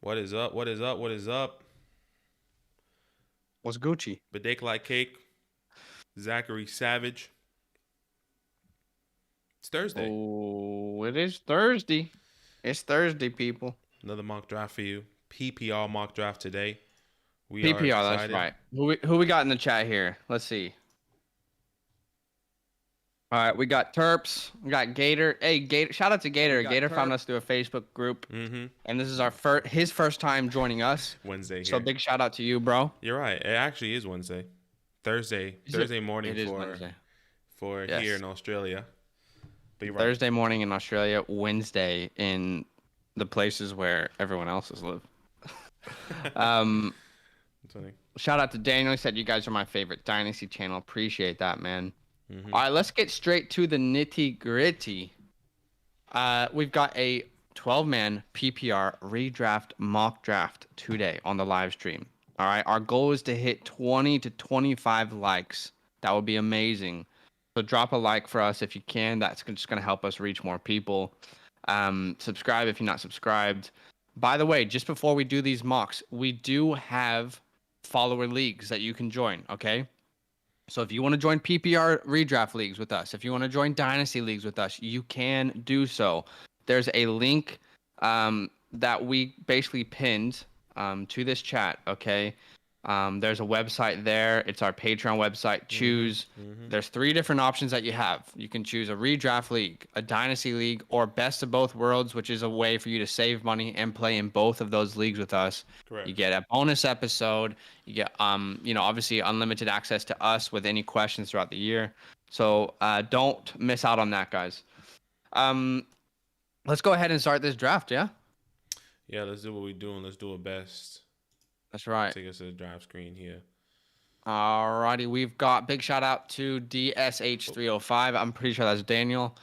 What is up? What is up? What is up? What's Gucci? Badek like cake. Zachary Savage. It's Thursday. Oh, it is Thursday. It's Thursday, people. Another mock draft for you. PPR mock draft today. We are PPR, that's excited. right. Who we got in the chat here? Let's see. All right, we got Terps. We got Gator. Hey, Gator! Shout out to Gator. Gator found us through a Facebook group, and this is our his first time joining us. Wednesday here. So big shout out to you, bro. You're right. It actually is Wednesday. Thursday morning for Yes. here in Australia. But you're right. Thursday morning in Australia, Wednesday in the places where everyone else's live. Shout out to Daniel. He said you guys are my favorite Dynasty channel. Appreciate that, man. All right, let's get straight to the nitty gritty. We've got a 12-man PPR redraft mock draft today on the live stream. All right, our goal is to hit 20 to 25 likes. That would be amazing. So drop a like for us if you can. That's just going to help us reach more people. Subscribe if you're not subscribed. By the way, just before we do these mocks, we do have follower leagues that you can join, okay? So if you want to join PPR redraft leagues with us, if you want to join Dynasty leagues with us, you can do so. There's a link that we basically pinned to this chat, okay? There's a website there. It's our Patreon website. Choose. There's 3 different options that you have. You can choose a redraft league, a dynasty league, or best of both worlds, which is a way for you to save money and play in both of those leagues with us. Correct. You get a bonus episode. You get, obviously unlimited access to us with any questions throughout the year. So don't miss out on that, guys. Let's go ahead and start this draft, yeah? Yeah, let's do what we're doing. Let's do it best. That's right. Take us to the draft screen here. Alrighty, we've got big shout out to DSH305. I'm pretty sure that's Daniel.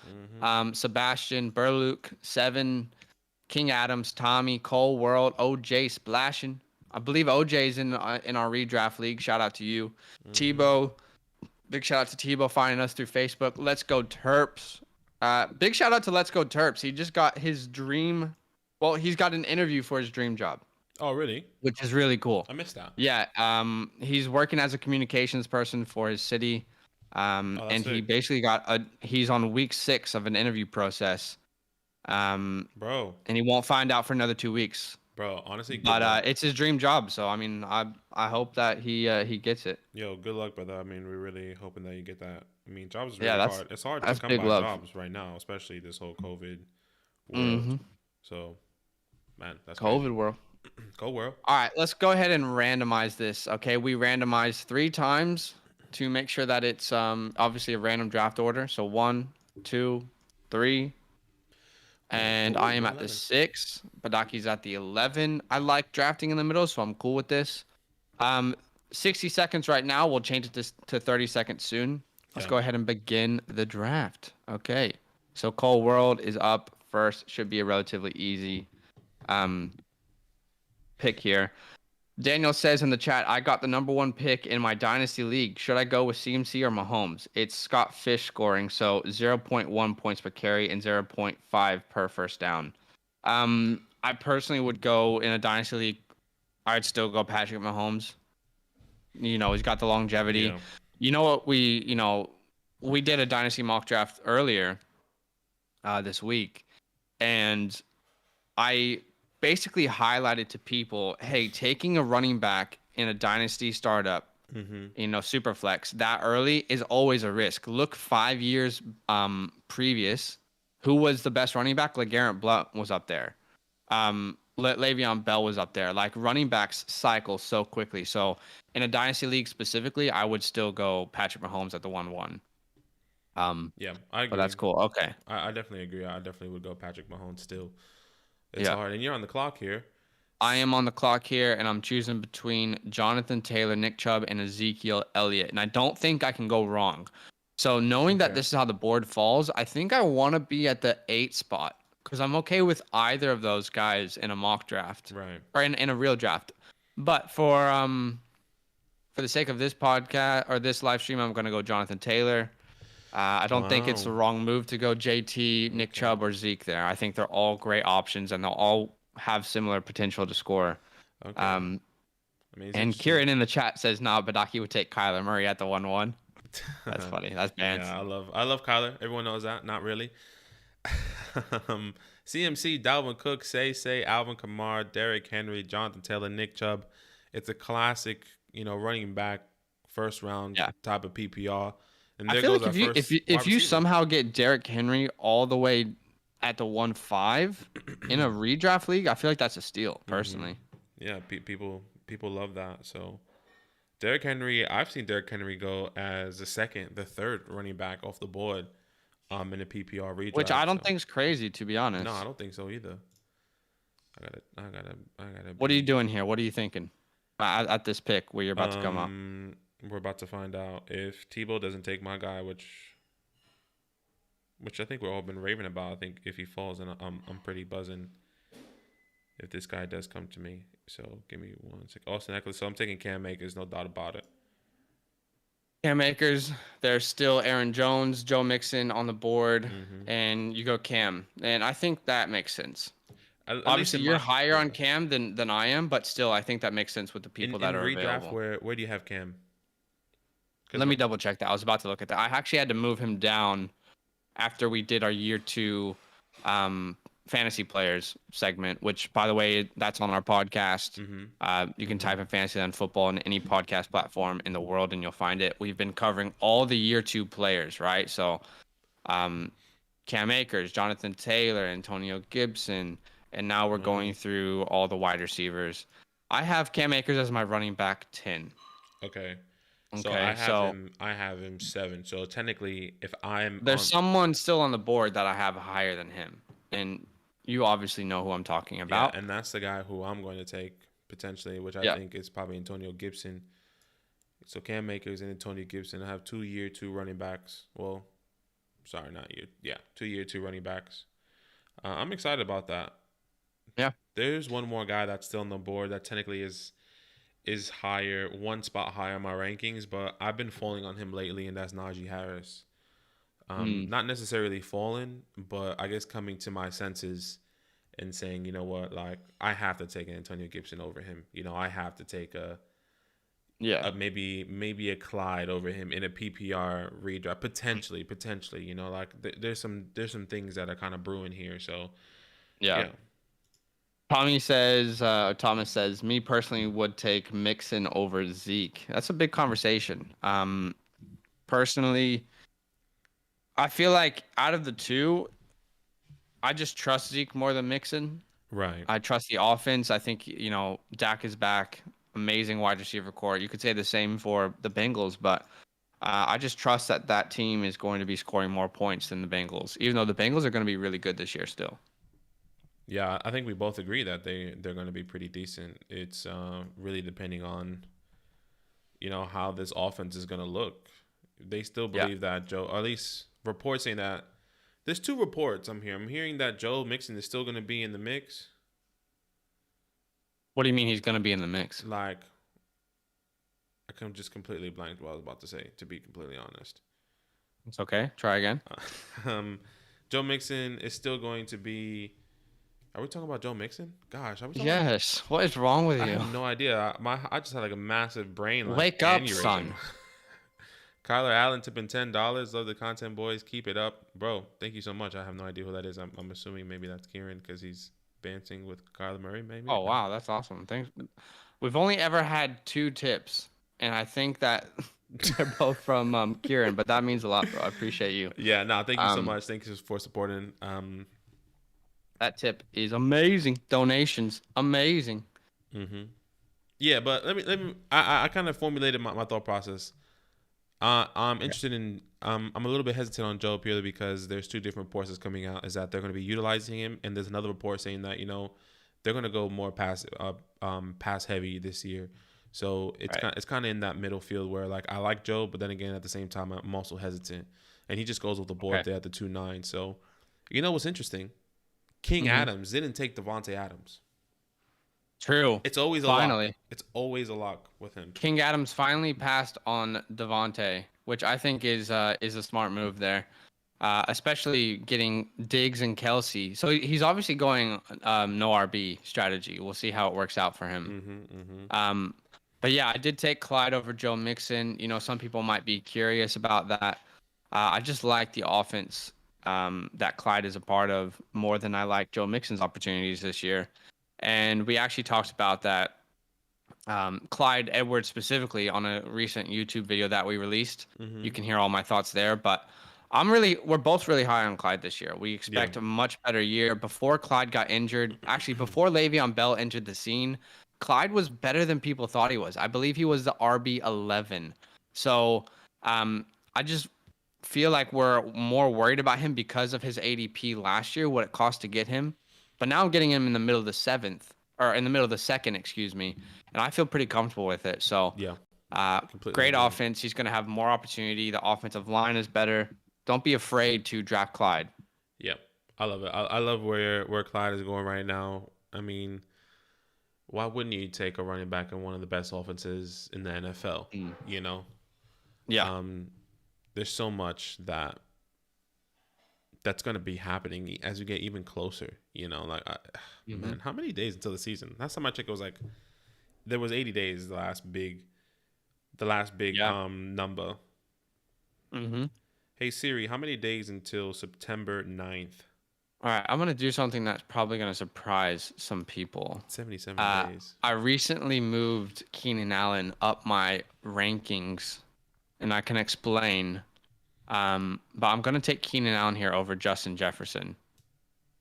Sebastian, Burluke, Seven, King Adams, Tommy, Cole World, OJ Splashing. I believe OJ's in our redraft league. Shout out to you. Tebow. Big shout out to Tebow finding us through Facebook. Let's Go Terps. Big shout out to Let's Go Terps. He just got his dream. Well, he's got an interview for his dream job. Oh, really? Which is really cool. I missed that. Yeah. He's working as a communications person for his city. And he basically he's on week 6 of an interview process. Bro. And he won't find out for another 2 weeks. But honestly, but it's his dream job. So, I mean, I hope that he gets it. Yo, good luck, brother. I mean, we're really hoping that you get that. I mean, jobs is really hard. It's hard to come by jobs right now, especially this whole COVID world. So, man, that's COVID world. Go world. All right, let's go ahead and randomize this. Okay, we randomized 3 times to make sure that it's obviously a random draft order. So 1, 2, 3. And I am at the 6. Badaki's at the 11. I like drafting in the middle, so I'm cool with this. 60 seconds right now. We'll change it to 30 seconds soon. Let's go ahead and begin the draft. Okay. So Cole World is up first. Should be a relatively easy pick here. Daniel says in the chat, I got the number 1 pick in my Dynasty League. Should I go with CMC or Mahomes? It's Scott Fish scoring, so 0.1 points per carry and 0.5 per first down. I personally would go in a Dynasty League. I'd still go Patrick Mahomes. You know, he's got the longevity. Yeah. You know what? We did a Dynasty mock draft earlier this week, and I basically highlighted to people, hey, taking a running back in a dynasty startup, super flex that early is always a risk. Look 5 years previous, who was the best running back? LeGarrette Blount was up there. Le'Veon Bell was up there. Like, running backs cycle so quickly. So in a dynasty league specifically, I would still go Patrick Mahomes at the 1-1. Yeah, I agree. But that's cool. Okay. I definitely agree. I definitely would go Patrick Mahomes still. It's hard. And you're on the clock here. I am on the clock here, and I'm choosing between Jonathan Taylor, Nick Chubb, and Ezekiel Elliott. And I don't think I can go wrong. So knowing that this is how the board falls, I think I want to be at the 8 spot because I'm okay with either of those guys in a mock draft. Right. Or in a real draft. But for the sake of this podcast or this live stream, I'm going to go Jonathan Taylor. I don't think it's the wrong move to go JT, Nick Chubb, or Zeke there. I think they're all great options, and they'll all have similar potential to score. Okay. And Kieran in the chat says, "No, Badaki would take Kyler Murray at the 1-1." That's funny. That's bad. Yeah, I love Kyler. Everyone knows that. Not really. CMC, Dalvin Cook, Say, Alvin Kamara, Derrick Henry, Jonathan Taylor, Nick Chubb. It's a classic, running back first round type of PPR. And there goes our first. If you somehow get Derrick Henry all the way at the 1-5 in a redraft league, I feel like that's a steal personally. Yeah, people love that. So Derrick Henry, I've seen Derrick Henry go as the third running back off the board. In a PPR redraft, which I don't think is crazy, to be honest. No, I don't think so either. I gotta. What are you doing here? What are you thinking at this pick where you're about to come up? We're about to find out if Tebow doesn't take my guy, which I think we've all been raving about. I think if he falls, then I'm pretty buzzing. If this guy does come to me, so give me 1 second. Austin Eckler. So I'm taking Cam Akers, no doubt about it. Cam Akers, there's still Aaron Jones, Joe Mixon on the board, and you go Cam. And I think that makes sense. Obviously, you're higher on Cam than I am, but still, I think that makes sense with the people that are available. Where do you have Cam? Let me double check that. I was about to look at that. I actually had to move him down after we did our year 2 fantasy players segment, which, by the way, that's on our podcast. You can type in fantasy and football in any podcast platform in the world and you'll find it. We've been covering all the year 2 players, right? So Cam Akers, Jonathan Taylor, Antonio Gibson, and now we're going through all the wide receivers. I have Cam Akers as my running back 10. Okay. So I have him 7. So technically, if there's someone still on the board that I have higher than him, and you obviously know who I'm talking about. Yeah, and that's the guy who I'm going to take potentially, which I think is probably Antonio Gibson. So Cam Akers and Antonio Gibson. I have 2 year 2 running backs. Well, sorry, not year. Yeah, 2 year 2 running backs. I'm excited about that. Yeah. There's one more guy that's still on the board that technically is higher, one spot higher on my rankings, but I've been falling on him lately, and that's Najee Harris. Not necessarily falling, but I guess coming to my senses and saying, you know what, like I have to take Antonio Gibson over him. I have to take maybe a Clyde over him in a PPR redraft, potentially. Like there's some things that are kind of brewing here. So yeah. Thomas says, me personally would take Mixon over Zeke. That's a big conversation. Personally, I feel like out of the two, I just trust Zeke more than Mixon. Right. I trust the offense. I think, Dak is back. Amazing wide receiver core. You could say the same for the Bengals, but I just trust that team is going to be scoring more points than the Bengals, even though the Bengals are going to be really good this year still. Yeah, I think we both agree that they're going to be pretty decent. It's really depending on, how this offense is going to look. They still believe that Joe, or at least reports saying that. There's 2 reports I'm hearing. I'm hearing that Joe Mixon is still going to be in the mix. What do you mean he's going to be in the mix? Like, I can just completely blanked what I was about to say, to be completely honest. It's okay. Try again. Joe Mixon is still going to be... Are we talking about Joe Mixon? Gosh, yes. What is wrong with you? I have no idea. I just had like a massive brain. Wake up, son. Kyler Allen tipping $10. Love the content, boys. Keep it up, bro. Thank you so much. I have no idea who that is. I'm assuming maybe that's Kieran because he's dancing with Kyler Murray. Maybe. Oh wow, that's awesome. Thanks. We've only ever had 2 tips, and I think that they're both from Kieran. But that means a lot, bro. I appreciate you. Yeah. No. Thank you so much. Thank you for supporting. That tip is amazing. Donations, amazing. Yeah, but let me. I kind of formulated my thought process. I'm interested in. I'm a little bit hesitant on Joe purely because there's 2 different reports that's coming out. Is that they're going to be utilizing him, and there's another report saying that they're going to go more pass heavy this year. So it's kind of in that middle field where like I like Joe, but then again at the same time I'm also hesitant, and he just goes with the board there at the 2-9. So what's interesting? King Adams didn't take Devontae Adams. True. It's always a lock. It's always a lock with him. King Adams finally passed on Devontae, which I think is a smart move there. especially getting Diggs and Kelsey. So he's obviously going no RB strategy. We'll see how it works out for him. Um, but yeah, I did take Clyde over Joe Mixon. You know, some people might be curious about that. I just like the offense that Clyde is a part of more than I like Joe Mixon's opportunities this year. And we actually talked about that Clyde Edwards specifically on a recent YouTube video that we released. You can hear all my thoughts there, but we're both really high on Clyde this year. We Yeah. expect a much better year. Before Clyde got injured, actually before Le'Veon Bell entered the scene, Clyde was better than people thought he was. I believe he was the RB11. So I just feel like we're more worried about him because of his ADP last year, what it cost to get him. But now I'm getting him in the middle of the seventh, or in the middle of the second, excuse me, and I feel pretty comfortable with it. So, Yeah. great offense. He's going to have more opportunity. The offensive line is better. Don't be afraid to draft Clyde. Yep. I love it. I love where Clyde is going right now. I mean, why wouldn't you take a running back in one of the best offenses in the NFL? You know? Yeah. There's so much that's going to be happening as we get even closer. You know, like, man, how many days until the season? Last time I checked, it was like there was 80 days. The last big number. Hey Siri, how many days until September 9th? All right, I'm going to do something that's probably going to surprise some people. 77 days. I recently moved Keenan Allen up my rankings, and I can explain. But I'm going to take Keenan Allen here over Justin Jefferson.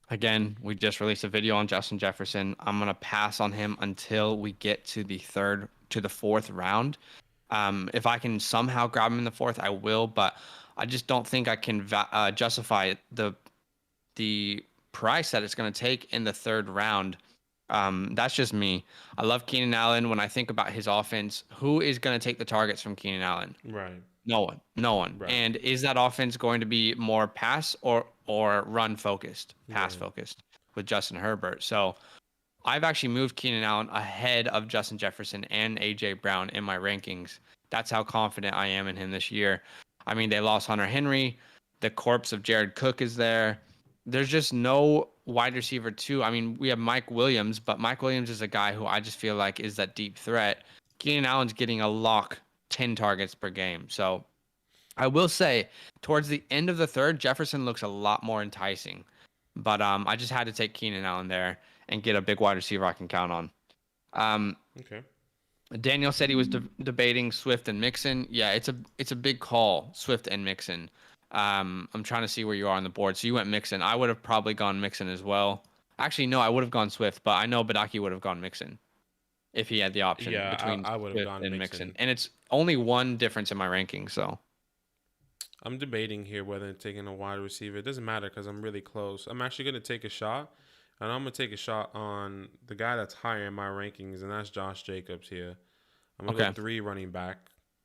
Again, we just released a video on Justin Jefferson. I'm going to pass on him until we get to the fourth round. If I can somehow grab him in the fourth, I will, but I just don't think I can justify the price that it's going to take in the third round. That's just me. I love Keenan Allen. When I think about his offense, who is going to take the targets from Keenan Allen? Right. No one. Right. And is that offense going to be more pass or run focused, pass focused with Justin Herbert? So I've actually moved Keenan Allen ahead of Justin Jefferson and AJ Brown in my rankings. That's how confident I am in him this year. I mean, they lost Hunter Henry. The corpse of Jared Cook is there. There's just no wide receiver two. I mean, we have Mike Williams, but Mike Williams is a guy who I just feel like is that deep threat. Keenan Allen's getting a lock 10 targets per game. So I will say towards the end of the third, Jefferson looks a lot more enticing. But I just had to take Keenan Allen there and get a big wide receiver I can count on. Okay. Daniel said he was debating Swift and Mixon. Yeah, it's a big call, Swift and Mixon. I'm trying to see where you are on the board. So you went Mixon. I would have probably gone Mixon as well. Actually, no, I would have gone Swift, but I know Badaki would have gone Mixon if he had the option between I would have gone and Mixon. And it's only one difference in my ranking, so. I'm debating here whether taking a wide receiver. It doesn't matter because I'm really close. I'm actually going to take a shot, and I'm going to take a shot on the guy that's higher in my rankings, and that's Josh Jacobs here. I'm going to go 3 running back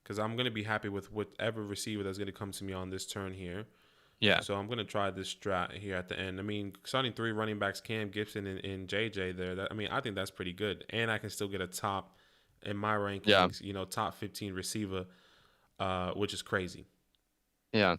because I'm going to be happy with whatever receiver that's going to come to me on this turn here. Yeah. So I'm going to try this strat here at the end. I mean, starting 3 running backs, Cam, Gibson, and JJ there. I think that's pretty good. And I can still get a top in my rankings, top 15 receiver, which is crazy. Yeah.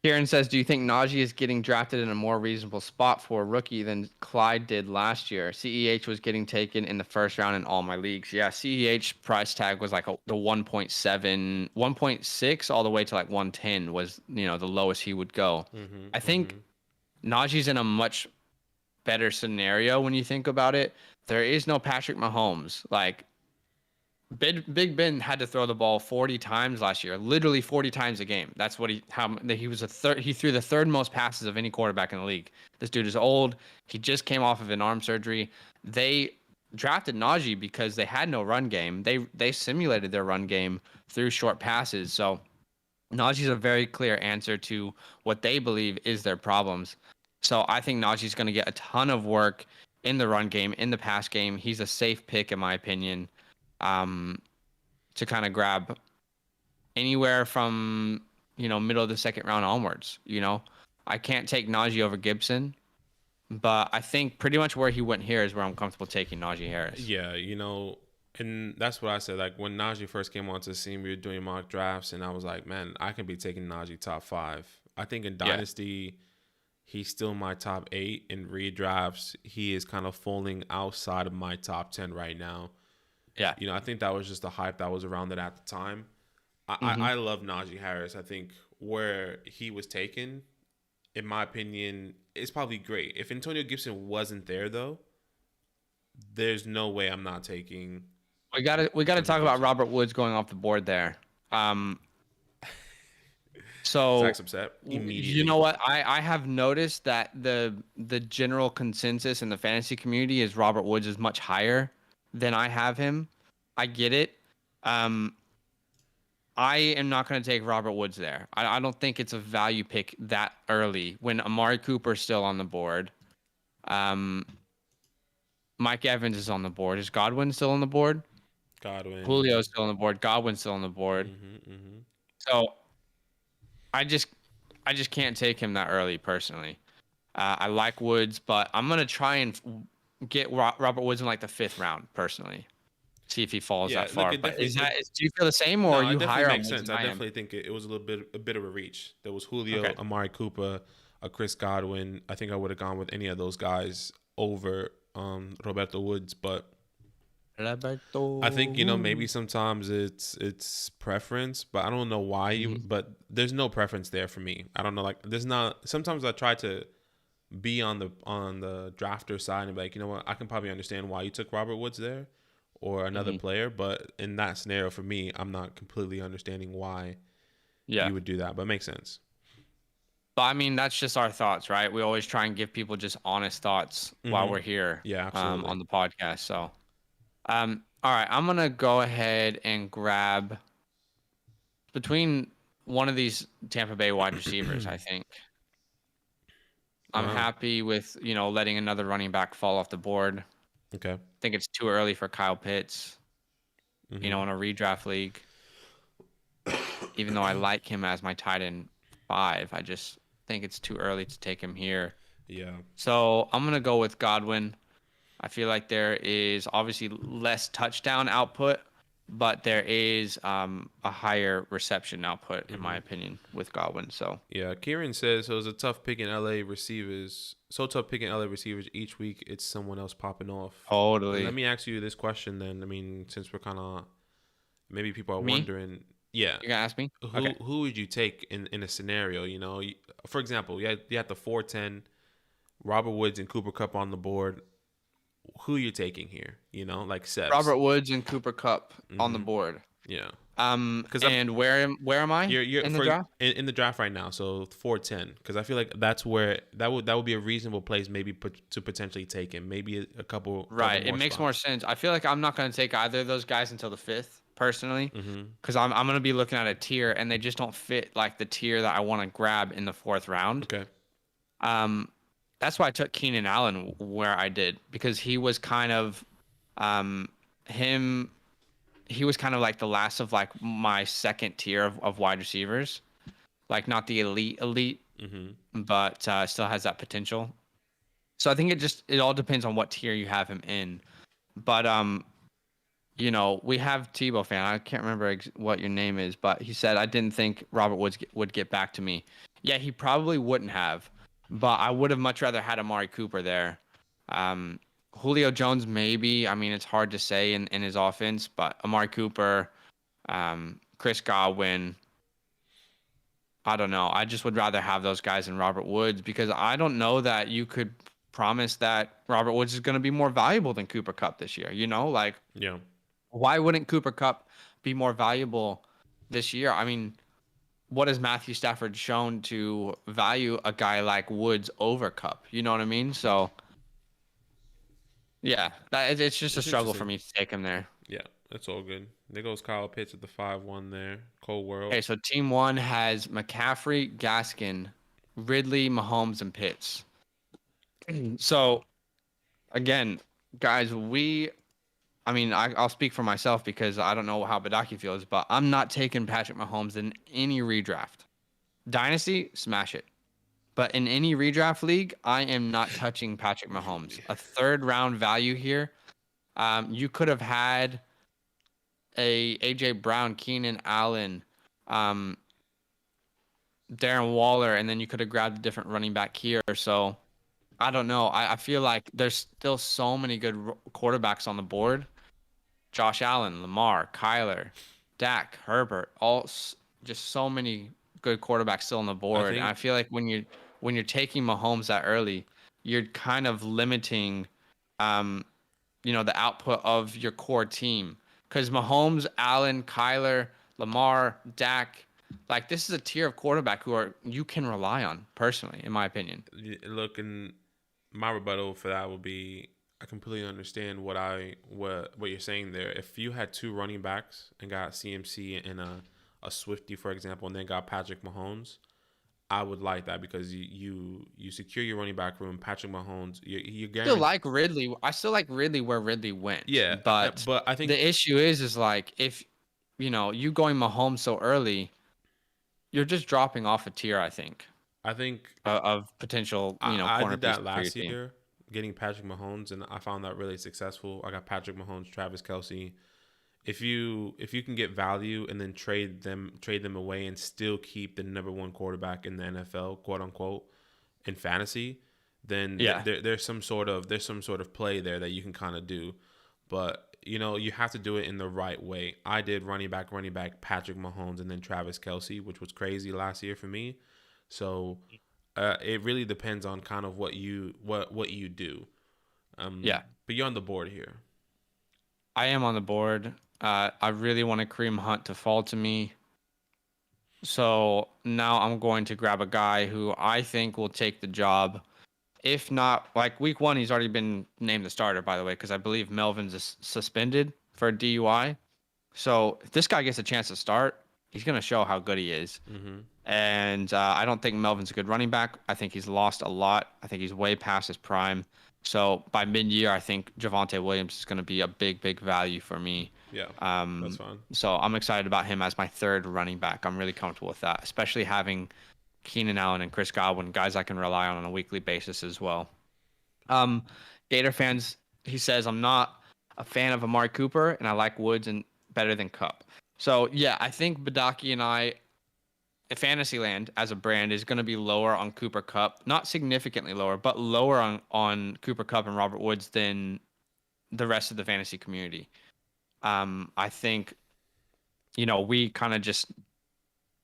Kieran says, do you think Najee is getting drafted in a more reasonable spot for a rookie than Clyde did last year? CEH was getting taken in the first round in all my leagues. Yeah, CEH price tag was like the 1.7, 1.6 all the way to like 110 was, the lowest he would go. I think Najee's in a much better scenario when you think about it. There is no Patrick Mahomes. Like, Big Ben had to throw the ball 40 times last year, literally 40 times a game. That's what he was he threw the third most passes of any quarterback in the league. This dude is old. He just came off of an arm surgery. They drafted Najee because they had no run game. They simulated their run game through short passes. So Najee's a very clear answer to what they believe is their problems. So I think Najee's going to get a ton of work in the run game, in the pass game. He's a safe pick in my opinion. To kind of grab anywhere from, middle of the second round onwards. I can't take Najee over Gibson, but I think pretty much where he went here is where I'm comfortable taking Najee Harris. Yeah, and that's what I said. Like when Najee first came onto the scene, we were doing mock drafts, and I was like, man, I can be taking Najee top 5 I think in Yeah. Dynasty, he's still my top 8. In redrafts, he is kind of falling outside of my top 10 right now. Yeah. I think that was just the hype that was around it at the time. Mm-hmm. I love Najee Harris. I think where he was taken, in my opinion, is probably great. If Antonio Gibson wasn't there, though, there's no way I'm not taking We gotta Antonio talk about Gibson. Robert Woods going off the board there. Um, so Zach's upset you immediately. know what? I have noticed that the general consensus in the fantasy community is Robert Woods is much higher than I have him. I get it. Um, I am not going to take Robert Woods there. I don't think it's a value pick that early when Amari Cooper's still on the board. Um, Mike Evans is on the board. Is Godwin still on the board? Godwin. Julio's still on the board. Godwin's still on the board. Mm-hmm. So I just I just can't take him that early personally. I like Woods, but I'm gonna try and get Robert Woods in like the 5th round personally. See if he falls Yeah, that look, far. it But definitely it do you feel the same, or are no, it you definitely higher on makes Woods sense. than I I am? definitely think it was a bit of a reach. There was Julio, Okay. Amari Cooper, a Chris Godwin. I think I would have gone with any of those guys over Roberto Woods, but I think maybe Roberto. sometimes it's preference, but I don't know why you. Mhm. But there's no preference there for me. I don't know. Like there's not. Sometimes I try to be on the drafter side and be like, you know what, I can probably understand why you took Robert Woods there or another Mhm. player, but in that scenario for me, I'm not completely understanding why Yeah. you would do that, but it makes sense. But I mean, that's just our thoughts, right? We always try and give people just honest thoughts while Mm-hmm. we're here Yeah, absolutely. on the podcast. So, all right, I'm gonna go ahead and grab between one of these Tampa Bay wide receivers. I think I'm Wow. happy with letting another running back fall off the board. Okay. I think it's too early for Kyle Pitts. In Mm-hmm. a redraft league, even though I like him as my tight end 5, I just think it's too early to take him here. Yeah. So I'm gonna go with Godwin. I feel like there is obviously less touchdown output, but there is a higher reception output, in my Mm-hmm. opinion, with Godwin. So Yeah. Kieran says so. It was a tough picking LA receivers. So tough picking LA receivers each week. It's someone else popping off. Let totally me ask you this question then. I mean, since we're kind of maybe people are me. wondering, yeah, You gonna ask me? Okay. who would you take in a scenario? For example, you had the 410, Robert Woods and Cooper Cup on the board. Who you taking here? Like Sebs. Robert Woods and Cooper Cup on the Mm-hmm. board. Yeah, because I'm And where am I you're in the for draft? in the draft right now. So 410, because I feel like that's where that would be a reasonable place maybe to potentially take him. Maybe a couple Right. It more makes more spots. sense. I feel like I'm not going to take either of those guys until the 5th, personally, Mm-hmm. because I'm going to be looking at a tier, and they just don't fit like the tier that I want to grab in the 4th round. Okay. Um, that's why I took Keenan Allen where I did, because he was kind of um him. He was kind of like the last of like my second tier of wide receivers, like not the elite, Mm-hmm. but still has that potential. So I think it all depends on what tier you have him in. But we have Tebow fan. I can't remember what your name is, but he said I didn't think Robert Woods would get back to me. Yeah, he probably wouldn't have, but I would have much rather had Amari Cooper there. Um, Julio Jones maybe. I mean, it's hard to say in his offense, but Amari Cooper, Chris Godwin. I don't know. I just would rather have those guys than Robert Woods, because I don't know that you could promise that Robert Woods is going to be more valuable than Cooper Cup this year. Like, Yeah. why wouldn't Cooper Cup be more valuable this year? I mean, what has Matthew Stafford shown to value a guy like Woods over Cup? You know what I mean? So, yeah, it's just a It's struggle for interesting. me to take him there. Yeah, that's all good. There goes Kyle Pitts at the 5-1 there. Cold World. Okay, so Team 1 has McCaffrey, Gaskin, Ridley, Mahomes, and Pitts. So, again, guys, I mean, I'll speak for myself because I don't know how Badaki feels, but I'm not taking Patrick Mahomes in any redraft. Dynasty, smash it. But in any redraft league, I am not touching Patrick Mahomes. A 3rd round value here. You could have had a AJ Brown, Keenan Allen, um, Darren Waller, and then you could have grabbed a different running back here. So I don't know. I feel like there's still so many good quarterbacks on the board. Josh Allen, Lamar, Kyler, Dak, Herbert, just so many good quarterbacks still on the I board. And think I feel like when you're taking Mahomes that early, you're kind of limiting, um, the output of your core team. Because Mahomes, Allen, Kyler, Lamar, Dak, like this is a tier of quarterback you can rely on personally, in my opinion. look, and my rebuttal for that would be I completely understand what you're saying there. If you had two running backs and got CMC and a Swifty, for example, and then got Patrick Mahomes, I would like that because you secure your running back room. Patrick Mahomes, you Still guarantee. like Ridley. I still like Ridley where Ridley went. Yeah, But but I think the issue is like if you going Mahomes so early, you're just dropping off a tier, I think, I think of potential, I corner did that pieces for your last team. year, getting Patrick Mahomes, and I found that really successful. I got Patrick Mahomes, Travis Kelsey. If you can get value and then trade them away and still keep the number one quarterback in the NFL, quote unquote, in fantasy, then Yeah. there's some sort of play there that you can kind of do. But you have to do it in the right way. I did running back, Patrick Mahomes, and then Travis Kelsey, which was crazy last year for me. So it really depends on kind of what you do. Yeah. But you're on the board here. I am on the board. I really want a Kareem Hunt to fall to me. So now I'm going to grab a guy who I think will take the job. If not, like week one, he's already been named the starter, by the way, because I believe Melvin's is suspended for a DUI. So if this guy gets a chance to start, he's going to show how good he is. Mm-hmm. And I don't think Melvin's a good running back. I think he's lost a lot. I think he's way past his prime. So by mid-year, I think Javonte Williams is going to be a big, big value for me. Yeah, that's fine. So I'm excited about him as my third running back. I'm really comfortable with that, especially having Keenan Allen and Chris Godwin, guys I can rely on a weekly basis as well. Um, Gator fans, he says, I'm not a fan of Amari Cooper, and I like Woods and better than Cup. So yeah, I think Badaki and I, Fantasyland as a brand is going to be lower on Cooper Cup, not significantly lower, but lower on Cooper Cup and Robert Woods than the rest of the fantasy community. I think, we kind of just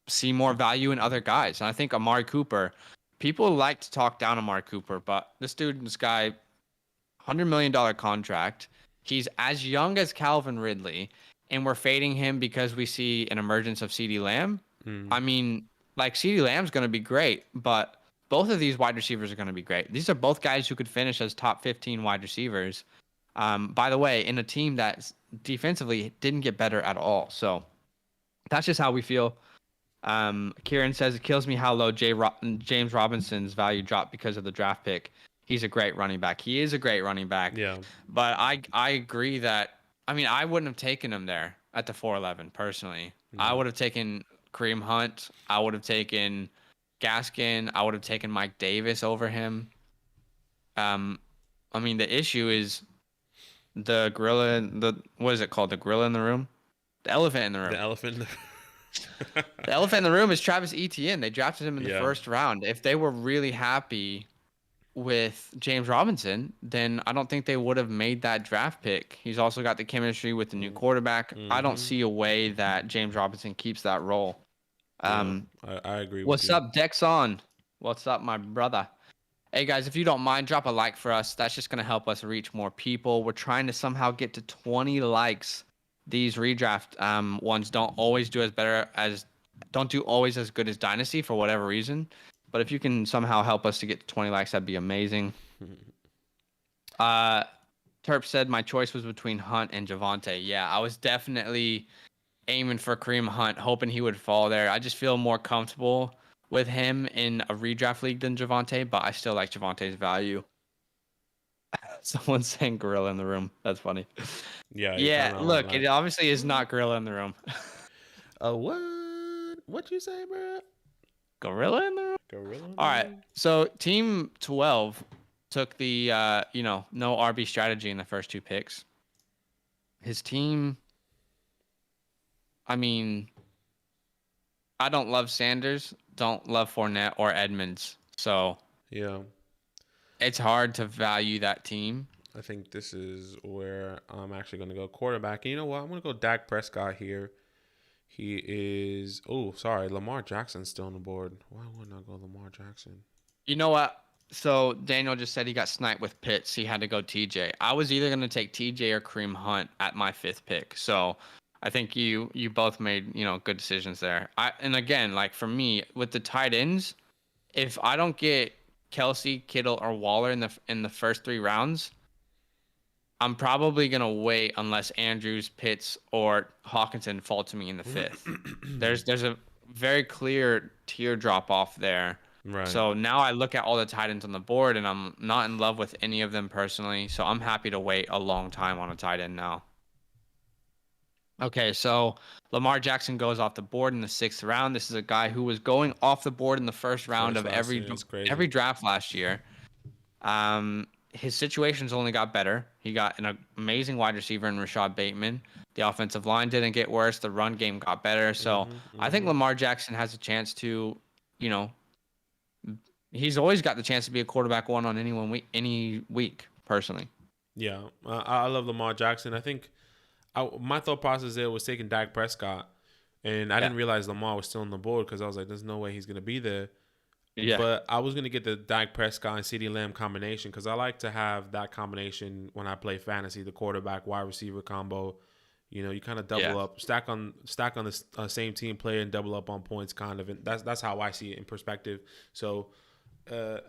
see more value in other guys. And I think Amari Cooper, people like to talk down Amari Cooper, but this guy, $100 million contract. He's as young as Calvin Ridley, and we're fading him because we see an emergence of CeeDee Lamb. Mm. I mean, like CeeDee Lamb's going to be great, but both of these wide receivers are going to be great. These are both guys who could finish as top 15 wide receivers. By the way, in a team that defensively didn't get better at all. So that's just how we feel. Kieran says it kills me how low James Robinson's value dropped because of the draft pick. He's a great running back. He is a great running back. Yeah. But I agree that I wouldn't have taken him there at the 411 personally. No. I would have taken Kareem Hunt. I would have taken Gaskin. I would have taken Mike Davis over him. The issue is the gorilla. What is it called? The gorilla in the room. The elephant in the room. The elephant. The elephant in the room is Travis Etienne. They drafted him in the Yeah. first round. If they were really happy with James Robinson, then I don't think they would have made that draft pick. He's also got the chemistry with the new quarterback. I don't see a way that James Robinson keeps that role. I agree with What's you. up, Dexon? What's up, my brother? Hey guys, if you don't mind, drop a like for us. That's just gonna help us reach more people. We're trying to somehow get to 20 likes. These redraft ones don't always do as good as Dynasty for whatever reason. But if you can somehow help us to get to 20 likes, that'd be amazing. Terp said my choice was between Hunt and Javonte. Yeah, I was definitely aiming for Kareem Hunt, hoping he would fall there. I just feel more comfortable with him in a redraft league than Javonte, but I still like Javonte's value. Someone's saying gorilla in the room. That's funny. Yeah. Yeah, look, it obviously is not gorilla in the room. What? What you say, bro? Gorilla in the room? Gorilla. All right. So team 12 took the no RB strategy in the first two picks. His team, I I don't love Sanders, don't love Fournette or Edmonds. So Yeah. it's hard to value that team. I think this is where I'm actually going to go quarterback. And you know what? I'm going to go Dak Prescott here. He is. Oh, sorry. Lamar Jackson's still on the board. Why wouldn't I go Lamar Jackson? You know what? So Daniel just said he got sniped with Pitts. He had to go TJ. I was either going to take TJ or Kareem Hunt at my 5th pick. So I think you both made, good decisions there. And again, like for me with the tight ends, if I don't get Kelsey, Kittle, or Waller in the first 3 rounds, I'm probably gonna wait unless Andrews, Pitts, or Hawkinson fall to me in the 5th. There's a very clear tier drop off there. Right. So now I look at all the tight ends on the board, and I'm not in love with any of them personally. So I'm happy to wait a long time on a tight end now. Okay, so Lamar Jackson goes off the board in the 6th round. This is a guy who was going off the board in the first round of every draft last year. His situation's only got better. He got an amazing wide receiver in Rashad Bateman. The offensive line didn't get worse. The run game got better. So I think Lamar Jackson has a chance to, he's always got the chance to be a quarterback one on any week, personally. Yeah, I love Lamar Jackson. I think my thought process there was taking Dak Prescott, and I didn't realize Lamar was still on the board because I was like, there's no way he's going to be there. Yeah. But I was going to get the Dak Prescott and CeeDee Lamb combination because I like to have that combination when I play fantasy, the quarterback wide receiver combo. You kind of double up, stack on the same team player and double up on points, kind of. And that's how I see it in perspective. So I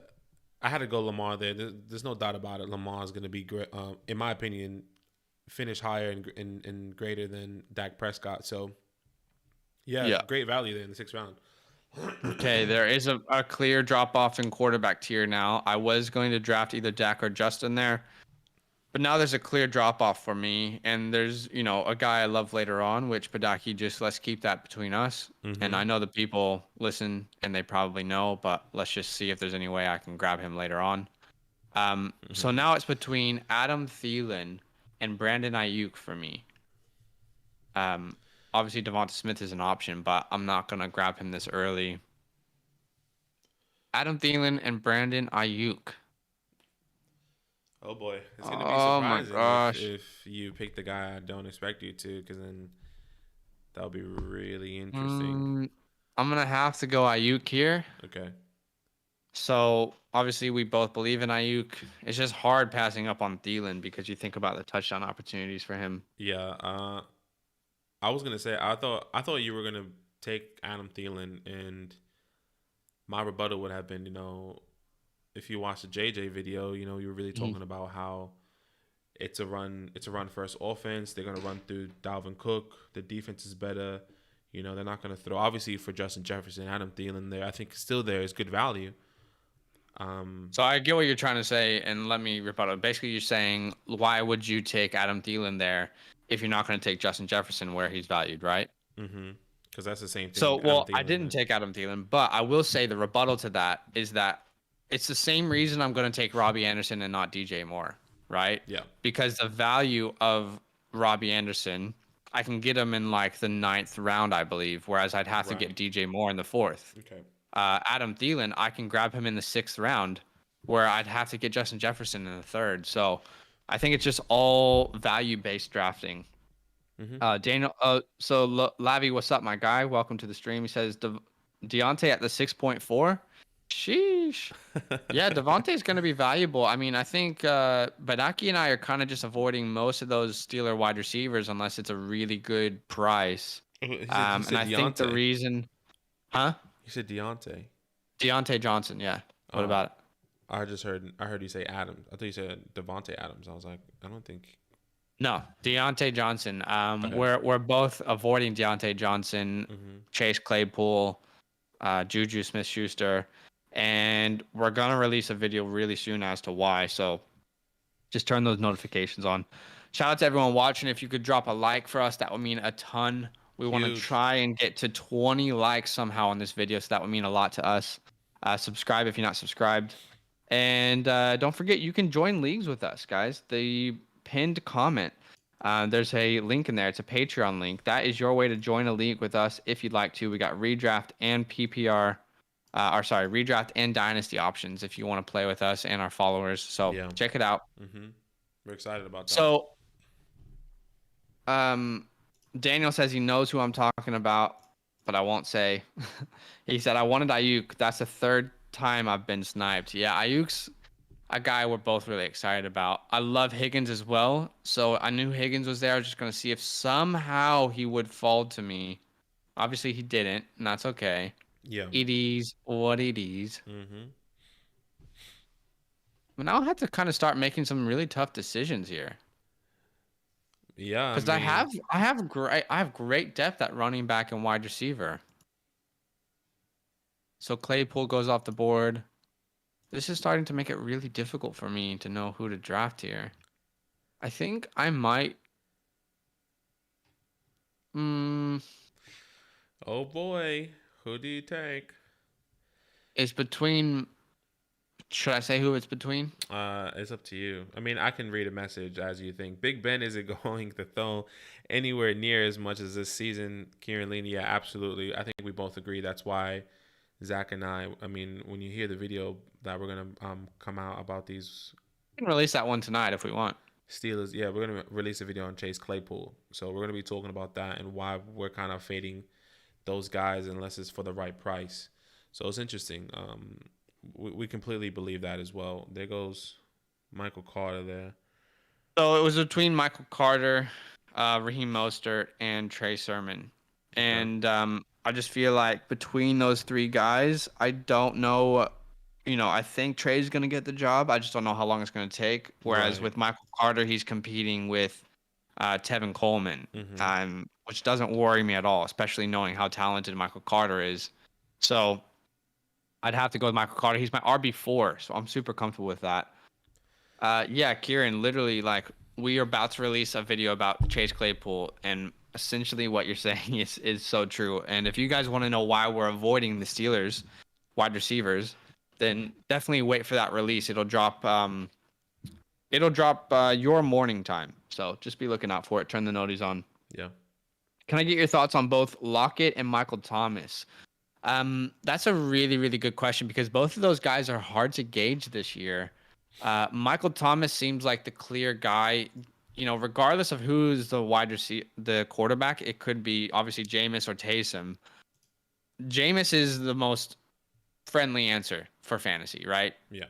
had to go Lamar there. There's no doubt about it. Lamar is going to be great, in my opinion, finish higher and greater than Dak Prescott. So great value there in the 6th round. Okay, there is a clear drop off in quarterback tier now. I was going to draft either Dak or Justin there, but now there's a clear drop off for me. And there's, a guy I love later on, which Padaki, just let's keep that between us. And I know the people listen and they probably know, but let's just see if there's any way I can grab him later on. So now it's between Adam Thielen and Brandon Ayuk for me. Obviously, Devonta Smith is an option, but I'm not going to grab him this early. Adam Thielen and Brandon Ayuk. Oh, boy. It's going to be surprising if you pick the guy I don't expect you to, because then that'll be really interesting. I'm going to have to go Ayuk here. Okay. So, obviously, we both believe in Ayuk. It's just hard passing up on Thielen because you think about the touchdown opportunities for him. Yeah, I was gonna say I thought you were gonna take Adam Thielen, and my rebuttal would have been, if you watch the JJ video, you were really talking about how it's a run first offense. They're gonna run through Dalvin Cook. The defense is better. They're not gonna throw. Obviously, for Justin Jefferson, Adam Thielen there, I think still there is good value. So I get what you're trying to say, and let me rebuttal. Basically, you're saying why would you take Adam Thielen there if you're not going to take Justin Jefferson where he's valued, right? Because that's the same thing. So, I didn't take Adam Thielen, but I will say the rebuttal to that is that it's the same reason I'm going to take Robbie Anderson and not DJ Moore, right? Yeah. Because the value of Robbie Anderson, I can get him in like the 9th round, I believe, whereas I'd have to get DJ Moore in the 4th. Okay. Adam Thielen, I can grab him in the 6th round, where I'd have to get Justin Jefferson in the 3rd. So I think it's just all value-based drafting. Daniel, so Lavi, what's up, my guy? Welcome to the stream. He says Deontay at the 6.4. Sheesh. Yeah, Devontae's going to be valuable. I mean, I think Badaki and I are kind of just avoiding most of those Steeler wide receivers unless it's a really good price. And I think the reason, huh? You said Deontay Johnson, yeah. What about it? I heard you say Adams. I thought you said Devontae Adams. I was like, I don't think. No, Deontay Johnson. Okay. We're both avoiding Deontay Johnson, Chase Claypool, Juju Smith-Schuster, and we're gonna release a video really soon as to why. So just turn those notifications on. Shout out to everyone watching. If you could drop a like for us, that would mean a ton. We want to try and get to 20 likes somehow on this video, so that would mean a lot to us. Subscribe if you're not subscribed. And don't forget, you can join leagues with us, guys. The pinned comment. There's a link in there. It's a Patreon link. That is your way to join a league with us if you'd like to. We got redraft and PPR, redraft and dynasty options if you want to play with us and our followers. So Yeah. check it out. We're excited about that. So, Daniel says he knows who I'm talking about, but I won't say. He said, I wanted Ayuk. That's the third time I've been sniped. Yeah, Ayuk's a guy we're both really excited about. I love Higgins as well. So I knew Higgins was there. I was just going to see if somehow he would fall to me. Obviously, he didn't, and that's okay. Yeah. It is what it is. But now I have to kind of start making some really tough decisions here. Yeah, Because I have great depth at running back and wide receiver. So Claypool goes off the board. This is starting to make it really difficult for me to know who to draft here. I think I might. Oh boy, who do you take? It's between. Should I say who it's between? It's up to you. I mean, I can read a message as you think. Big Ben isn't going to throw anywhere near as much as this season. Kieran Lee, yeah, absolutely. I think we both agree. That's why Zach and I mean, when you hear the video that we're gonna come out about these We can release that one tonight if we want. Steelers, yeah, we're gonna release a video on Chase Claypool. So we're gonna be talking about that and why we're kind of fading those guys unless it's for the right price. So it's interesting. We completely believe that as well. There goes Michael Carter there. So it was between Michael Carter, Raheem Mostert, and Trey Sermon. And I just feel like between those three guys, I don't know. I think Trey's going to get the job. I just don't know how long it's going to take. Whereas with Michael Carter, he's competing with Tevin Coleman, which doesn't worry me at all, especially knowing how talented Michael Carter is. So I'd have to go with Michael Carter. He's my RB4, so I'm super comfortable with that. Yeah, Kieran, literally, like, we are about to release a video about Chase Claypool, and essentially what you're saying is so true. And if you guys want to know why we're avoiding the Steelers wide receivers, then definitely wait for that release. It'll drop your morning time. So just be looking out for it. Turn the noties on. Yeah. Can I get your thoughts on both Lockett and Michael Thomas? That's a really, really good question because both of those guys are hard to gauge this year. Michael Thomas seems like the clear guy, regardless of who's the wide receiver, the quarterback. It could be obviously Jameis or Taysom. Jameis is the most friendly answer for fantasy, right? Yeah.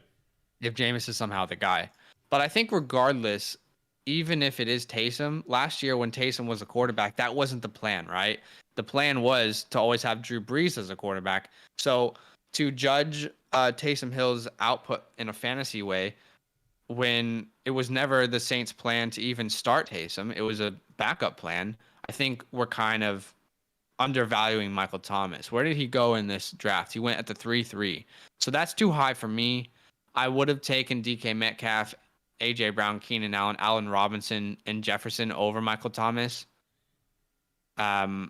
If Jameis is somehow the guy. But I think regardless, even if it is Taysom, last year when Taysom was a quarterback, that wasn't the plan, right? The plan was to always have Drew Brees as a quarterback. So to judge Taysom Hill's output in a fantasy way, when it was never the Saints' plan to even start Taysom, it was a backup plan. I think we're kind of undervaluing Michael Thomas. Where did he go in this draft? He went at the 3-3. So that's too high for me. I would have taken DK Metcalf, A.J. Brown, Keenan Allen, Allen Robinson, and Jefferson over Michael Thomas. Those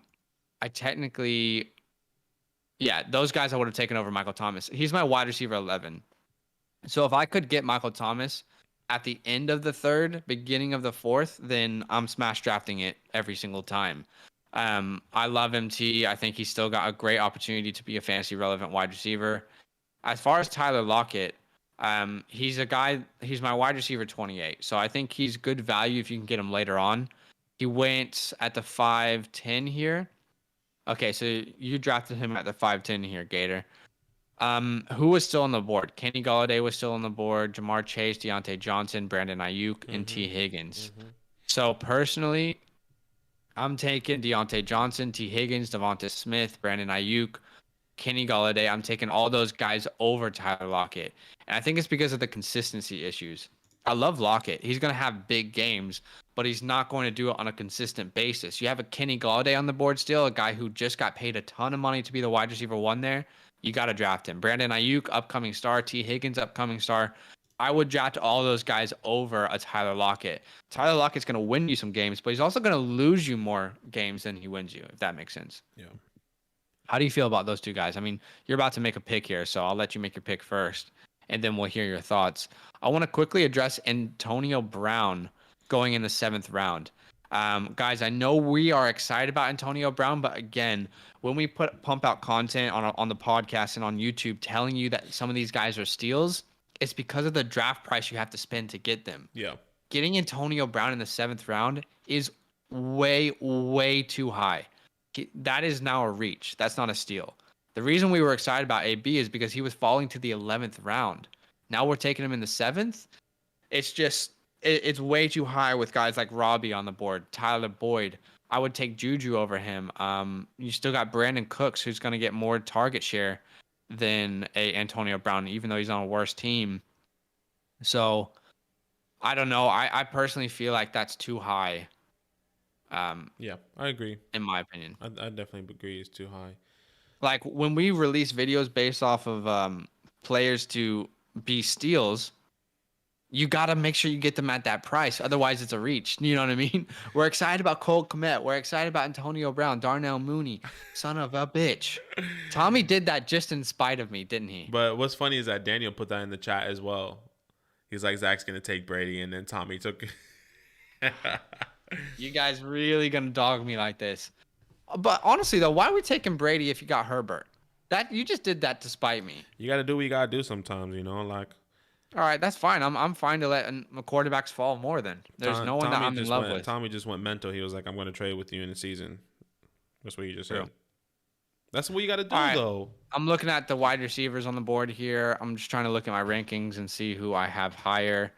guys I would have taken over Michael Thomas. He's my wide receiver 11. So if I could get Michael Thomas at the end of the third, beginning of the fourth, then I'm smash drafting it every single time. I love MT. I think he's still got a great opportunity to be a fantasy relevant wide receiver. As far as Tyler Lockett, he's my wide receiver 28. So I think he's good value if you can get him later on. He went at the 5'10" here. Okay, so you drafted him at the 5'10" here, Gator. Who was still on the board? Kenny Golladay was still on the board. Jamar Chase, Deontay Johnson, Brandon Ayuk, and T. Higgins. So personally, I'm taking Deontay Johnson, T. Higgins, Devonta Smith, Brandon Ayuk, Kenny Golladay. I'm taking all those guys over Tyler Lockett. And I think it's because of the consistency issues. I love Lockett. He's going to have big games, but he's not going to do it on a consistent basis. You have a Kenny Golladay on the board still, a guy who just got paid a ton of money to be the wide receiver 1 there. You got to draft him. Brandon Ayuk, upcoming star. T. Higgins, upcoming star. I would draft all those guys over a Tyler Lockett. Tyler Lockett's going to win you some games, but he's also going to lose you more games than he wins you, if that makes sense. Yeah. How do you feel about those two guys? I mean, you're about to make a pick here, so I'll let you make your pick first, and then we'll hear your thoughts. I want to quickly address Antonio Brown going in the 7th round. Guys, I know we are excited about Antonio Brown, but again, when we pump out content on the podcast and on YouTube telling you that some of these guys are steals, it's because of the draft price you have to spend to get them. Yeah. Getting Antonio Brown in the 7th round is way, way too high. That is now a reach. That's not a steal. The reason we were excited about AB is because he was falling to the 11th round. Now we're taking him in the 7th. It's just, it's way too high with guys like Robbie on the board, Tyler Boyd. I would take Juju over him. You still got Brandon Cooks, who's going to get more target share than a Antonio Brown, even though he's on a worse team. So I don't know. I personally feel like that's too high. Yeah, I agree. In my opinion, I definitely agree it's too high. Like when we release videos based off of players to be steals, you got to make sure you get them at that price. Otherwise, it's a reach. You know what I mean? We're excited about Cole Kmet. We're excited about Antonio Brown, Darnell Mooney, son of a bitch. Tommy did that just in spite of me, didn't he? But what's funny is that Daniel put that in the chat as well. He's like, Zach's going to take Brady, and then Tommy took it. You guys really going to dog me like this? But honestly, though, why are we taking Brady if you got Herbert? That you just did that to spite me. You got to do what you got to do sometimes, like. All right, that's fine. I'm fine to let quarterbacks fall more than. There's no one that I'm in love with. Tommy just went mental. He was like, I'm going to trade with you in the season. That's what you just said. That's what you got to do, though. I'm looking at the wide receivers on the board here. I'm just trying to look at my rankings and see who I have higher.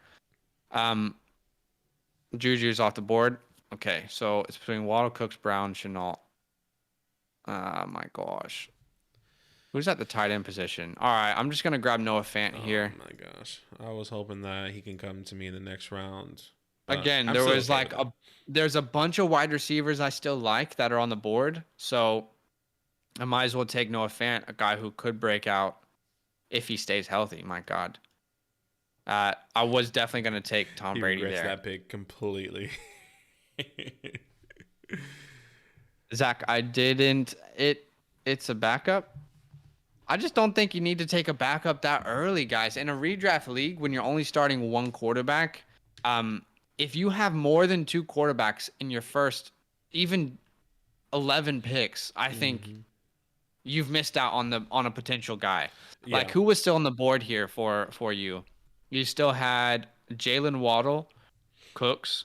Juju's off the board. Okay, so it's between Waddle, Cooks, Brown, Chenault. My gosh. Who's at the tight end position? All right, I'm just going to grab Noah Fant here. Oh, my gosh. I was hoping that he can come to me in the next round. Again, there was there's a bunch of wide receivers I still like that are on the board. So I might as well take Noah Fant, a guy who could break out if he stays healthy. My God. I was definitely going to take Tom Brady there. He regrets that pick completely. Zach, I didn't. It's a backup. I just don't think you need to take a backup that early, guys. In a redraft league, when you're only starting one quarterback, if you have more than 2 quarterbacks in your first, even 11 picks, I think you've missed out on a potential guy. Yeah. Like who was still on the board here for you? You still had Jalen Waddle, Cooks,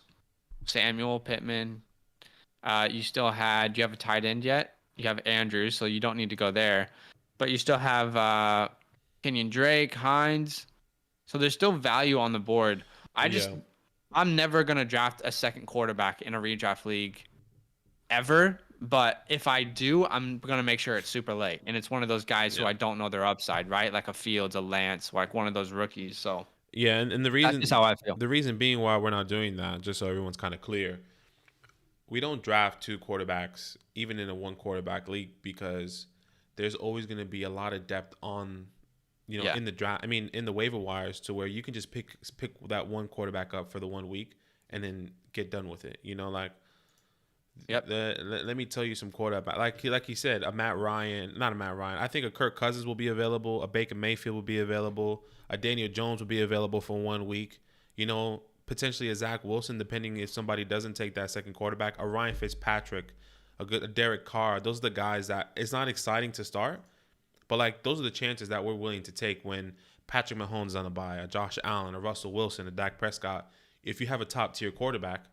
Samuel Pittman. You still had. Do you have a tight end yet? You have Andrews, so you don't need to go there. But you still have Kenyon Drake, Hines. So there's still value on the board. I'm never going to draft a second quarterback in a redraft league ever. But if I do, I'm going to make sure it's super late. And it's one of those guys who I don't know their upside, right? Like a Fields, a Lance, like one of those rookies. So yeah, and the reason that's just how I feel. The reason being why we're not doing that, just so everyone's kind of clear, we don't draft 2 quarterbacks, even in a 1 quarterback league, because there's always going to be a lot of depth on, in the draft. I mean, in the waiver wires, to where you can just pick that 1 quarterback up for the 1 week and then get done with it. Let me tell you some quarterback. Like he said, not a Matt Ryan. I think a Kirk Cousins will be available. A Baker Mayfield will be available. A Daniel Jones will be available for 1 week. Potentially a Zach Wilson, depending if somebody doesn't take that second quarterback. A Ryan Fitzpatrick. A Derek Carr. Those are the guys that it's not exciting to start, but those are the chances that we're willing to take when Patrick Mahomes is on the bye, a Josh Allen, a Russell Wilson, a Dak Prescott. If you have a top tier quarterback,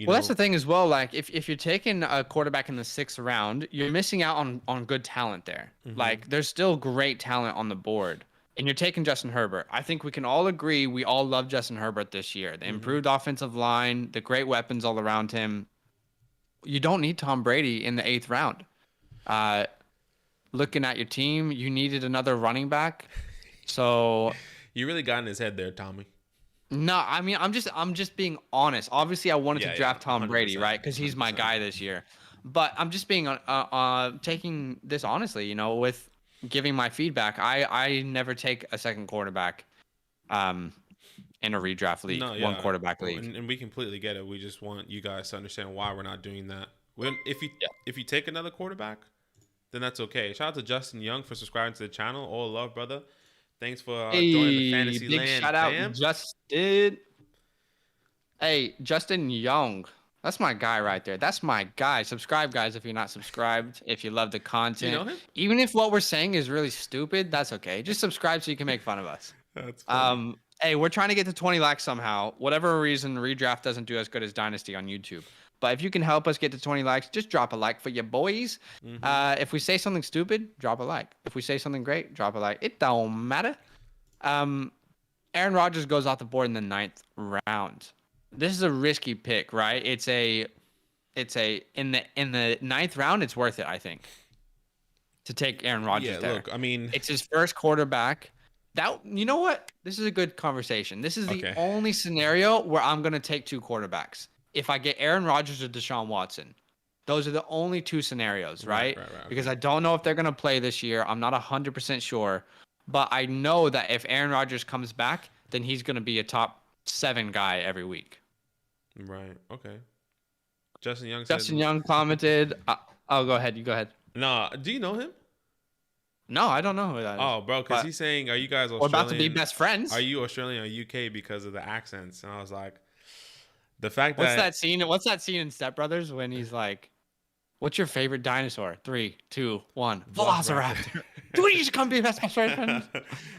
that's the thing as well. Like if you're taking a quarterback in the 6th round, you're missing out on good talent there. Mm-hmm. There's still great talent on the board, and you're taking Justin Herbert. I think we can all agree we all love Justin Herbert this year. The improved offensive line, the great weapons all around him. You don't need Tom Brady in the 8th round. Looking at your team, you needed another running back. So you really got in his head there, Tommy. No, I mean I'm just being honest. Obviously, I wanted to draft Tom Brady, right? Because he's my guy this year. But I'm just being taking this honestly, with giving my feedback. I never take a second quarterback. In a redraft league, 1 quarterback league, and we completely get it. We just want you guys to understand why we're not doing that. If you take another quarterback, then that's okay. Shout out to Justin Young for subscribing to the channel. All love, brother. Thanks for joining the fantasy big land. Shout out, Justin. Hey, Justin Young. That's my guy right there. That's my guy. Subscribe, guys, if you're not subscribed. If you love the Do you content, know him? even if what we're saying is really stupid, that's okay. Just subscribe so you can make fun of us. That's funny. Hey, we're trying to get to 20 likes somehow. Whatever reason, Redraft doesn't do as good as Dynasty on YouTube. But if you can help us get to 20 likes, just drop a like for your boys. If we say something stupid, drop a like. If we say something great, drop a like. It don't matter. Aaron Rodgers goes off the board in the 9th round. This is a risky pick, right? It's in the 9th round, it's worth it, I think, to take Aaron Rodgers there. Look, I mean, it's his first quarterback. You know what? This is a good conversation. This is the only scenario where I'm gonna take 2 quarterbacks. If I get Aaron Rodgers or Deshaun Watson, those are the only 2 scenarios, right? Right, because I don't know if they're gonna play this year. I'm not 100% sure, but I know that if Aaron Rodgers comes back, then he's gonna be a top 7 guy every week. Right. Okay. Justin Young commented. Oh, go ahead. You go ahead. No, do you know him? No, I don't know who that is. Oh, bro, because he's saying, "Are you guys Australian? We're about to be best friends. Are you Australian or UK because of the accents?" And I was like, the fact that What's that scene in Step Brothers when he's like, "What's your favorite dinosaur? 3, 2, 1, Velociraptor." Do we need to come be best friends?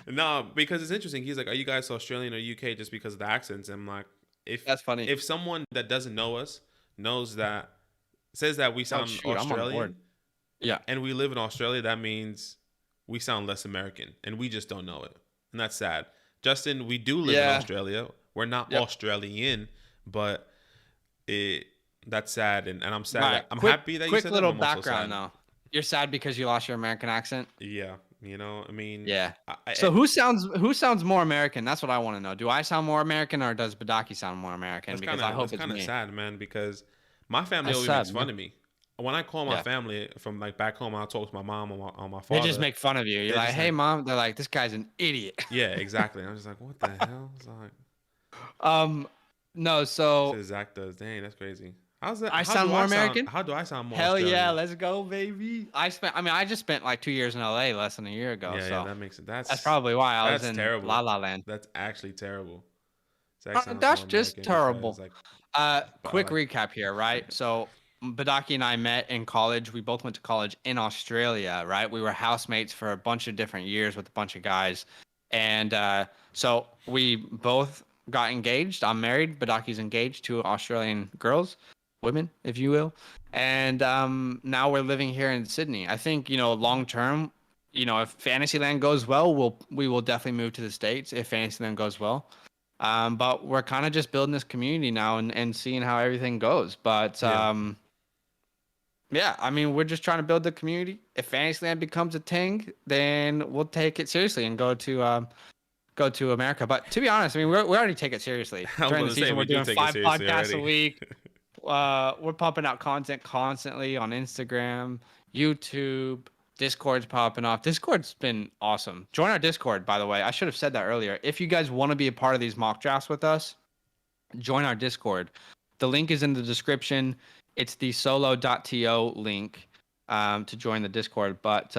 No, because it's interesting. He's like, "Are you guys Australian or UK just because of the accents?" And I'm like, That's funny. If someone that doesn't know us says that we sound Australian, yeah, and we live in Australia, that means we sound less American, and we just don't know it, and that's sad. Justin, we do live in Australia. We're not Australian, but that's sad, and I'm sad. Right. I'm happy that you said that. Quick little background though. You're sad because you lost your American accent. Yeah, I mean. Yeah. So who sounds more American? That's what I want to know. Do I sound more American, or does Badaki sound more American? Because I hope it's kind of me. sad, man. Because my family always makes fun of me. When I call my family from like back home, I'll talk to my mom or my father. They just make fun of you. You're like, "Hey, mom." They're like, "This guy's an idiot." Yeah, exactly. I'm just like, "What the hell?" It's like, no. So Zach does. Dang, that's crazy. How's that? I sound more American. How do I sound more? Hell Australian? yeah, let's go, baby. I just spent like 2 years in LA less than a year ago. Yeah, so that makes it. That's probably why I was in terrible. La La Land. That's actually terrible. That's just terrible. Quick recap here, right? So Badaki and I met in college. We both went to college in Australia, right? We were housemates for a bunch of different years with a bunch of guys. And so we both got engaged. I'm married. Badaki's engaged to Australian women, if you will. And now we're living here in Sydney. I think, long term, if Fantasyland goes well, we will definitely move to the States if Fantasyland goes well. But we're kind of just building this community now and seeing how everything goes. But yeah, I mean, we're just trying to build the community. If Fantasyland becomes a thing, then we'll take it seriously and go to America. But to be honest, I mean, we already take it seriously. During the season, we're doing 5 podcasts a week. We're pumping out content constantly on Instagram, YouTube. Discord's popping off. Discord's been awesome. Join our Discord, by the way. I should have said that earlier. If you guys want to be a part of these mock drafts with us, join our Discord. The link is in the description. It's the solo.to link to join the Discord. But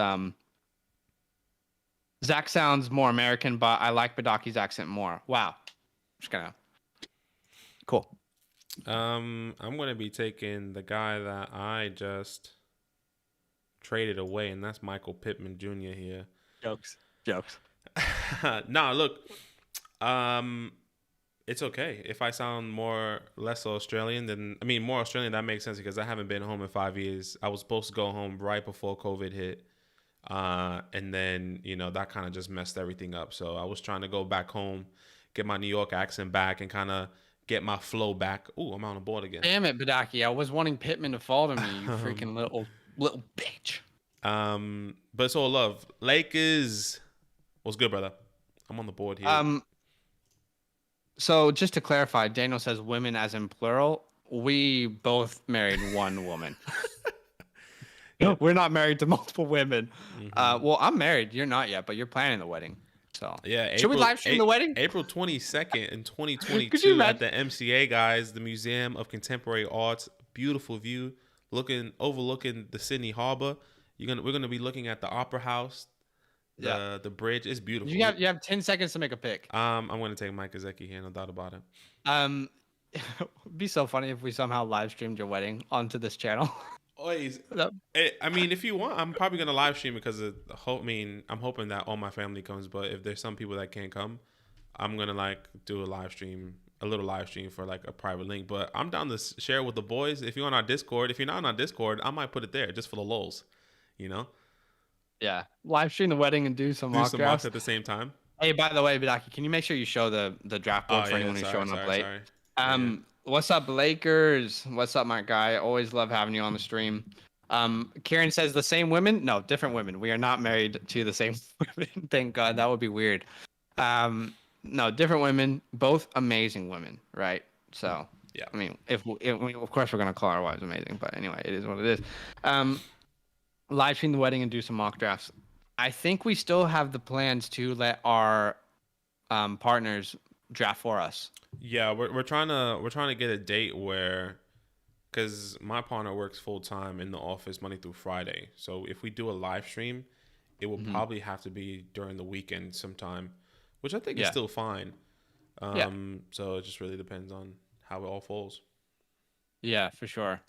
Zach sounds more American, but I like Badaki's accent more. Wow. Just gonna. Cool. I'm gonna be taking the guy that I just traded away, and that's Michael Pittman Jr. here. Jokes. Nah, look, it's okay if I sound less Australian more Australian. That makes sense because I haven't been home in 5 years. I was supposed to go home right before COVID hit, and then that kind of just messed everything up. So I was trying to go back home, get my New York accent back, and kind of get my flow back. Ooh, I'm on the board again. Damn it, Badaki! I was wanting Pittman to fall to me. You freaking little bitch. But it's all love. Lakers, what's good, brother? I'm on the board here. So just to clarify, Daniel says women as in plural. We both married one woman. We're not married to multiple women. Mm-hmm. Well, I'm married. You're not yet, but you're planning the wedding. So yeah, should we live stream the wedding? April 22nd in 2022 at the MCA, guys, the Museum of Contemporary Arts. Beautiful view, overlooking the Sydney Harbor. We're gonna be looking at the Opera House, the bridge. It's beautiful. You have 10 seconds to make a pick. I'm gonna take Mike Gesicki here, no doubt about it. It'd be so funny if we somehow live streamed your wedding onto this channel. Always. That- I mean, if you want, I'm probably gonna live stream because of the hope. I mean, I'm hoping that all my family comes, but if there's some people that can't come, I'm gonna like do a live stream, a little live stream for like a private link. But I'm down to share with the boys. If you're on our Discord, if you're not on our Discord, I might put it there just for the lulz, you know. yeah, live stream the wedding and do some Do mock some mocks drafts. at the same time. Hey, by the way, Bidaki, can you make sure you show the draft board Oh for yeah, anyone who's showing up late? sorry. What's up, Lakers? What's up, my guy? Always love having you on the stream. Kieran says the same women? No, different women. We are not married to the same women. Thank God. That would be weird. No, different women, both amazing women, right? So, Yeah. I mean, of course we're gonna call our wives amazing, but anyway, it is what it is. Live stream the wedding and do some mock drafts. I think we still have the plans to let our partners draft for us. Yeah, we're trying to get a date where, because my partner works full time in the office Monday through Friday. So if we do a live stream, it will probably have to be during the weekend sometime, which I think is still fine. So it just really depends on how it all falls. Yeah, for sure.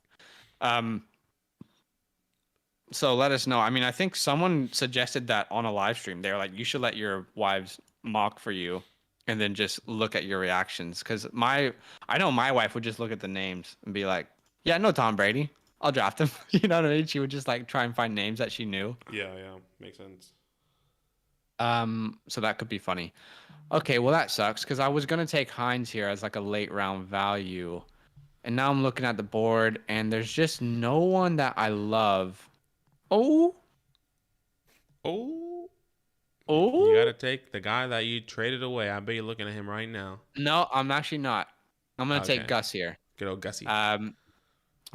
So let us know. I mean, I think someone suggested that on a live stream. They're like, you should let your wives mock for you and then just look at your reactions. Because I know my wife would just look at the names and be like, yeah, no Tom Brady. I'll draft him. You know what I mean? She would just like try and find names that she knew. Yeah, makes sense. So that could be funny. Okay, well that sucks because I was gonna take Hines here as like a late round value. And now I'm looking at the board and there's just no one that I love. Oh, You oh. gotta take the guy that you traded away. I bet you're looking at him right now. No, I'm actually not. I'm gonna Okay. take Gus here. Good old Gussie.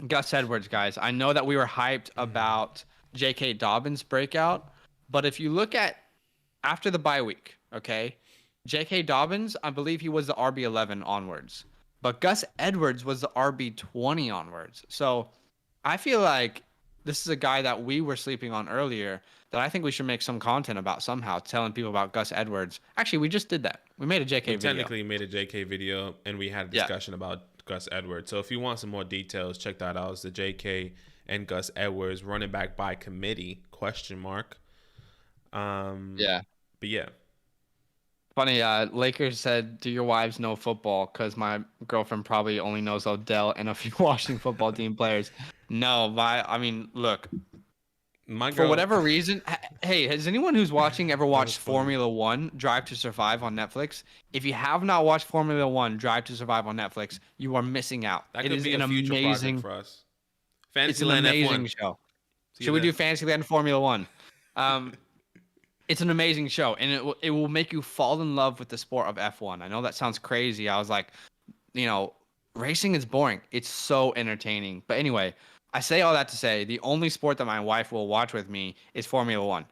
Gus Edwards, guys. I know that we were hyped about J.K. Dobbins' breakout, but if you look at after the bye week, okay, J.K. Dobbins, I believe he was the RB11 onwards, but Gus Edwards was the RB20 onwards. So I feel like this is a guy that we were sleeping on earlier that I think we should make some content about somehow, telling people about Gus Edwards. Actually, we just did that. We made a JK We video. technically made a JK video, and we had a discussion about Gus Edwards. So if you want some more details, check that out. It's the JK and Gus Edwards running back by committee ? Yeah. But yeah. Funny, Lakers said, do your wives know football? Because my girlfriend probably only knows Odell and a few Washington football team players. No, I mean, look, for whatever reason, hey, has anyone who's watching ever watched Formula One Drive to Survive on Netflix? If you have not watched Formula One Drive to Survive on Netflix, you are missing out. That could be a future project for us. Fantasyland It's an amazing F1. show. Should we do Fantasyland Formula One? It's an amazing show, and it will make you fall in love with the sport of F1. I know that sounds crazy. I was like, racing is boring. It's so entertaining. But anyway, I say all that to say the only sport that my wife will watch with me is Formula One.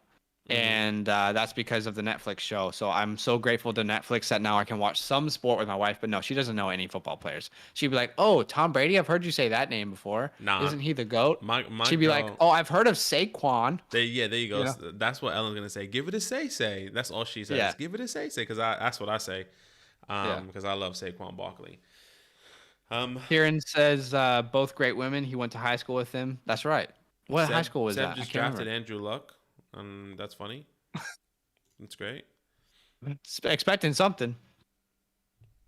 And that's because of the Netflix show. So I'm so grateful to Netflix that now I can watch some sport with my wife. But no, she doesn't know any football players. She'd be like, "Oh, Tom Brady. I've heard you say that name before. Nah, isn't he the GOAT?" She'd be girl, like, "Oh, I've heard of Saquon." there you go. That's what Ellen's gonna say. Give it a say. That's all she says. Yeah. Give it a say. Because that's what I say. Because I love Saquon Barkley. Kieran says both great women. He went to high school with them. That's right. What high school was Seb that? just drafted Andrew Luck. That's funny. That's great. Expecting something.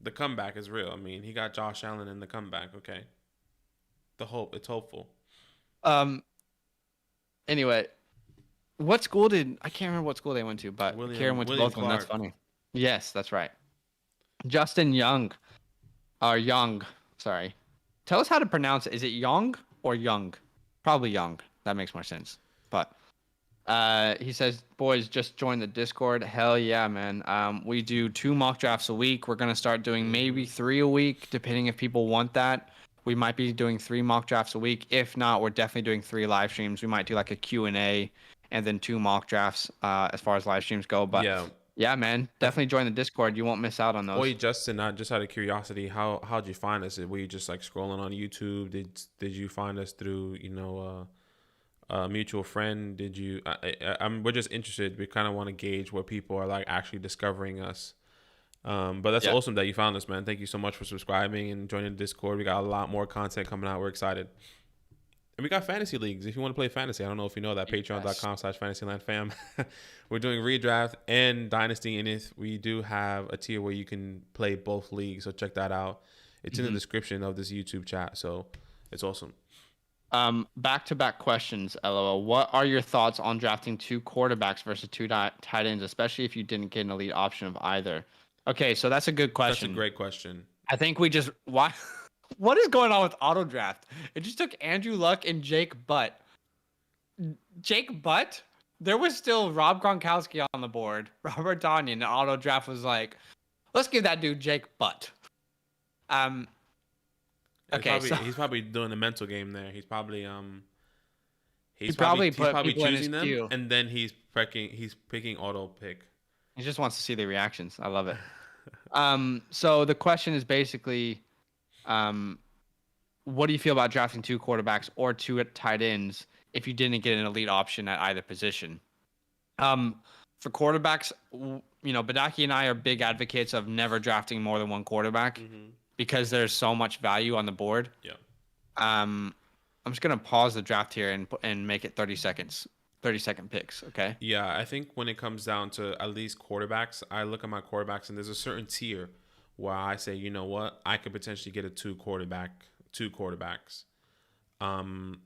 The comeback is real. I mean, he got Josh Allen in the comeback. Okay. It's hopeful. Anyway, I can't remember what school they went to, but Kieran went to both of them. That's funny. Yes, that's right. Justin Young. Sorry. Tell us how to pronounce it. Is it Young or Young? Probably Young. That makes more sense. But he says, boys, just join the Discord. Hell yeah, man. We do 2 mock drafts a week. We're going to start doing maybe 3 a week, depending if people want that. We might be doing 3 mock drafts a week. If not, we're definitely doing 3 live streams. We might do like a Q&A and then 2 mock drafts as far as live streams go. But yeah, man, definitely join the Discord. You won't miss out on those. Wait, Justin, just out of curiosity, how'd you find us? Were you just like scrolling on YouTube? Did you find us through a mutual friend? Did you? We're just interested. We kind of want to gauge where people are like actually discovering us. But that's Yeah. awesome that you found us, man. Thank you so much for subscribing and joining the Discord. We got a lot more content coming out. We're excited. And we got fantasy leagues. If you want to play fantasy, I don't know if you know that, Yes. patreon.com/fantasylandfam. We're doing redraft and dynasty. And if we do have a tier where you can play both leagues, so check that out. It's in the description of this YouTube chat. So it's awesome. Back-to-back questions, LOL. What are your thoughts on drafting 2 quarterbacks versus 2 tight ends, especially if you didn't get an elite option of either? Okay, so that's a good question. That's a great question. I think we just why what is going on with auto draft? It just took Andrew Luck and Jake Butt. Jake Butt? There was still Rob Gronkowski on the board. Robert Tonyan, and auto draft was like, let's give that dude Jake Butt. Okay, he's probably doing a mental game there. He's probably he's probably choosing them queue. And then he's picking auto pick. He just wants to see the reactions. I love it. So the question is basically, what do you feel about drafting 2 quarterbacks or 2 tight ends if you didn't get an elite option at either position? For quarterbacks, Badaki and I are big advocates of never drafting more than 1 quarterback because there's so much value on the board. Yeah. I'm just gonna pause the draft here and make it 30 seconds. 30-second picks, okay? Yeah, I think when it comes down to at least quarterbacks, I look at my quarterbacks and there's a certain tier where I say, you know what, I could potentially get a 2 quarterbacks. And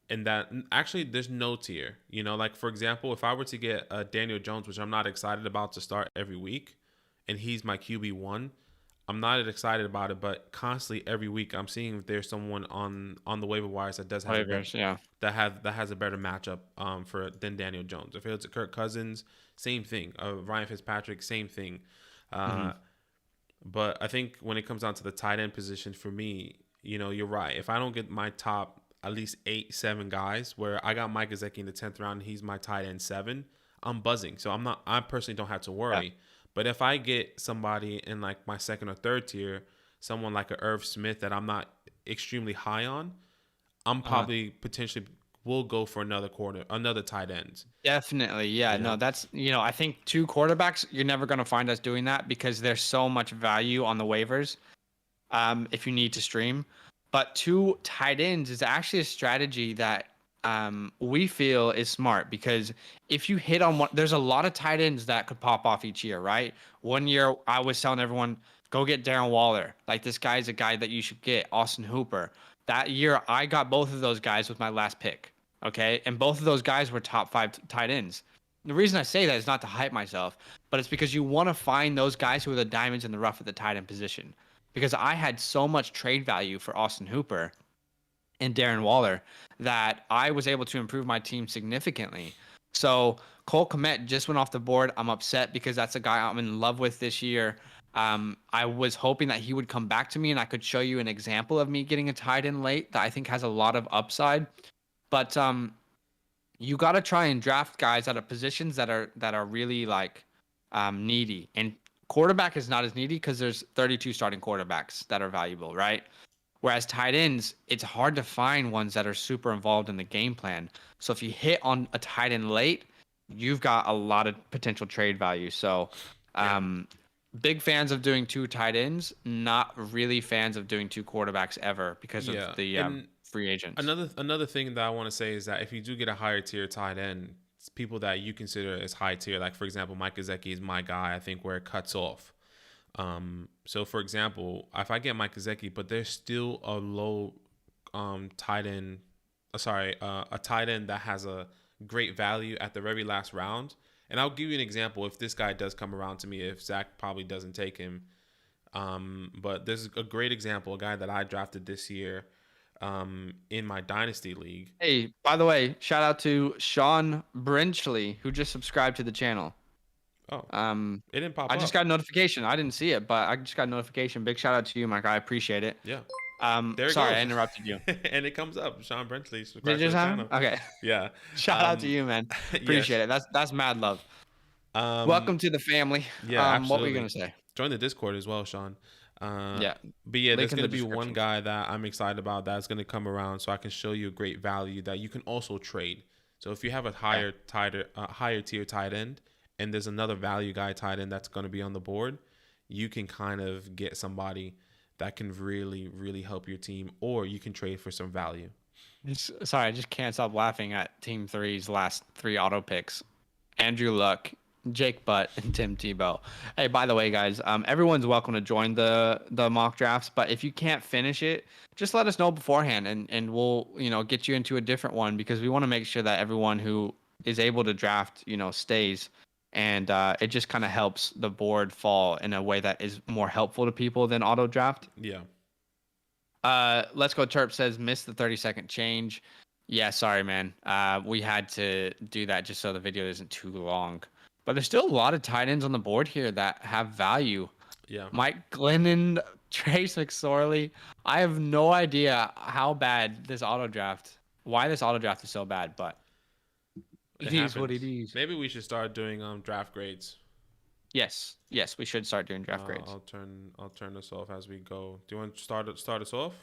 that actually there's no tier. Like for example, if I were to get Daniel Jones, which I'm not excited about to start every week, and he's my QB1, I'm not excited about it, but constantly every week I'm seeing if there's someone on the waiver wires that does have that has a better matchup than Daniel Jones. If it's a Kirk Cousins, same thing. Ryan Fitzpatrick, same thing. But I think when it comes down to the tight end position for me, you're right. If I don't get my top at least 8-7 guys, where I got Mike Gesicki in the 10th round, and he's my tight end 7, I'm buzzing. So I personally don't have to worry. Yeah. But if I get somebody in like my 2nd or 3rd tier, someone like a Irv Smith that I'm not extremely high on, I'm probably potentially will go for another tight end. Definitely. Yeah. No, that's, I think 2 quarterbacks, you're never going to find us doing that because there's so much value on the waivers if you need to stream. But 2 tight ends is actually a strategy that we feel is smart because if you hit on one, there's a lot of tight ends that could pop off each year, right? One year I was telling everyone, go get Darren Waller. Like this guy's a guy that you should get. Austin Hooper. That year I got both of those guys with my last pick. Okay. And both of those guys were top 5 tight ends. The reason I say that is not to hype myself, but it's because you want to find those guys who are the diamonds in the rough at the tight end position. Because I had so much trade value for Austin Hooper and Darren Waller that I was able to improve my team significantly. So Cole Kmet just went off the board. I'm upset because that's a guy I'm in love with this year. I was hoping that he would come back to me and I could show you an example of me getting a tight end late that I think has a lot of upside. But you got to try and draft guys out of positions that are really like needy. And quarterback is not as needy because there's 32 starting quarterbacks that are valuable, right? Whereas tight ends, it's hard to find ones that are super involved in the game plan. So if you hit on a tight end late, you've got a lot of potential trade value. So big fans of doing 2 tight ends, not really fans of doing 2 quarterbacks ever because of the free agents. Another thing that I want to say is that if you do get a higher tier tight end, it's people that you consider as high tier, like for example, Mike Gesicki is my guy, I think, where it cuts off. So for example, if I get Mike Gesicki, but there's still a low tight end, a tight end that has a great value at the very last round. And I'll give you an example if this guy does come around to me, if Zach probably doesn't take him. But there's a great example, a guy that I drafted this year in my Dynasty League. Hey, by the way, shout out to Sean Brinchley, who just subscribed to the channel. Oh, it didn't pop up. I just got a notification. I didn't see it, but I just got a notification. Big shout out to you, Mike. I appreciate it. Yeah. Sorry, I interrupted you. And it comes up. Sean Brinchley. Did you just have him? Okay. Yeah. Shout out to you, man. Appreciate it. That's mad love. Welcome to the family. Yeah, absolutely. What were you gonna say? Join the Discord as well, Sean. Yeah. But yeah, there's gonna be one guy that I'm excited about that's gonna come around, so I can show you a great value that you can also trade. So if you have a higher tier tight end, and there's another value guy tight end that's going to be on the board, you can kind of get somebody that can really, really help your team, or you can trade for some value. Sorry, I just can't stop laughing at Team 3's last 3 auto picks. Andrew Luck, Jake Butt, and Tim Tebow. Hey, by the way, guys, everyone's welcome to join the mock drafts, but if you can't finish it, just let us know beforehand, and we'll get you into a different one, because we want to make sure that everyone who is able to draft stays, and it just kind of helps the board fall in a way that is more helpful to people than auto draft. Yeah. Let's Go Terp says missed the 30-second change. Yeah, sorry, man. We had to do that just so the video isn't too long. But there's still a lot of tight ends on the board here that have value. Yeah. Mike Glennon, Trace McSorley. I have no idea why this auto draft is so bad, but it is what it is. Maybe we should start doing draft grades. Yes, we should start doing draft grades. I'll turn this off as we go. Do you want to start us off?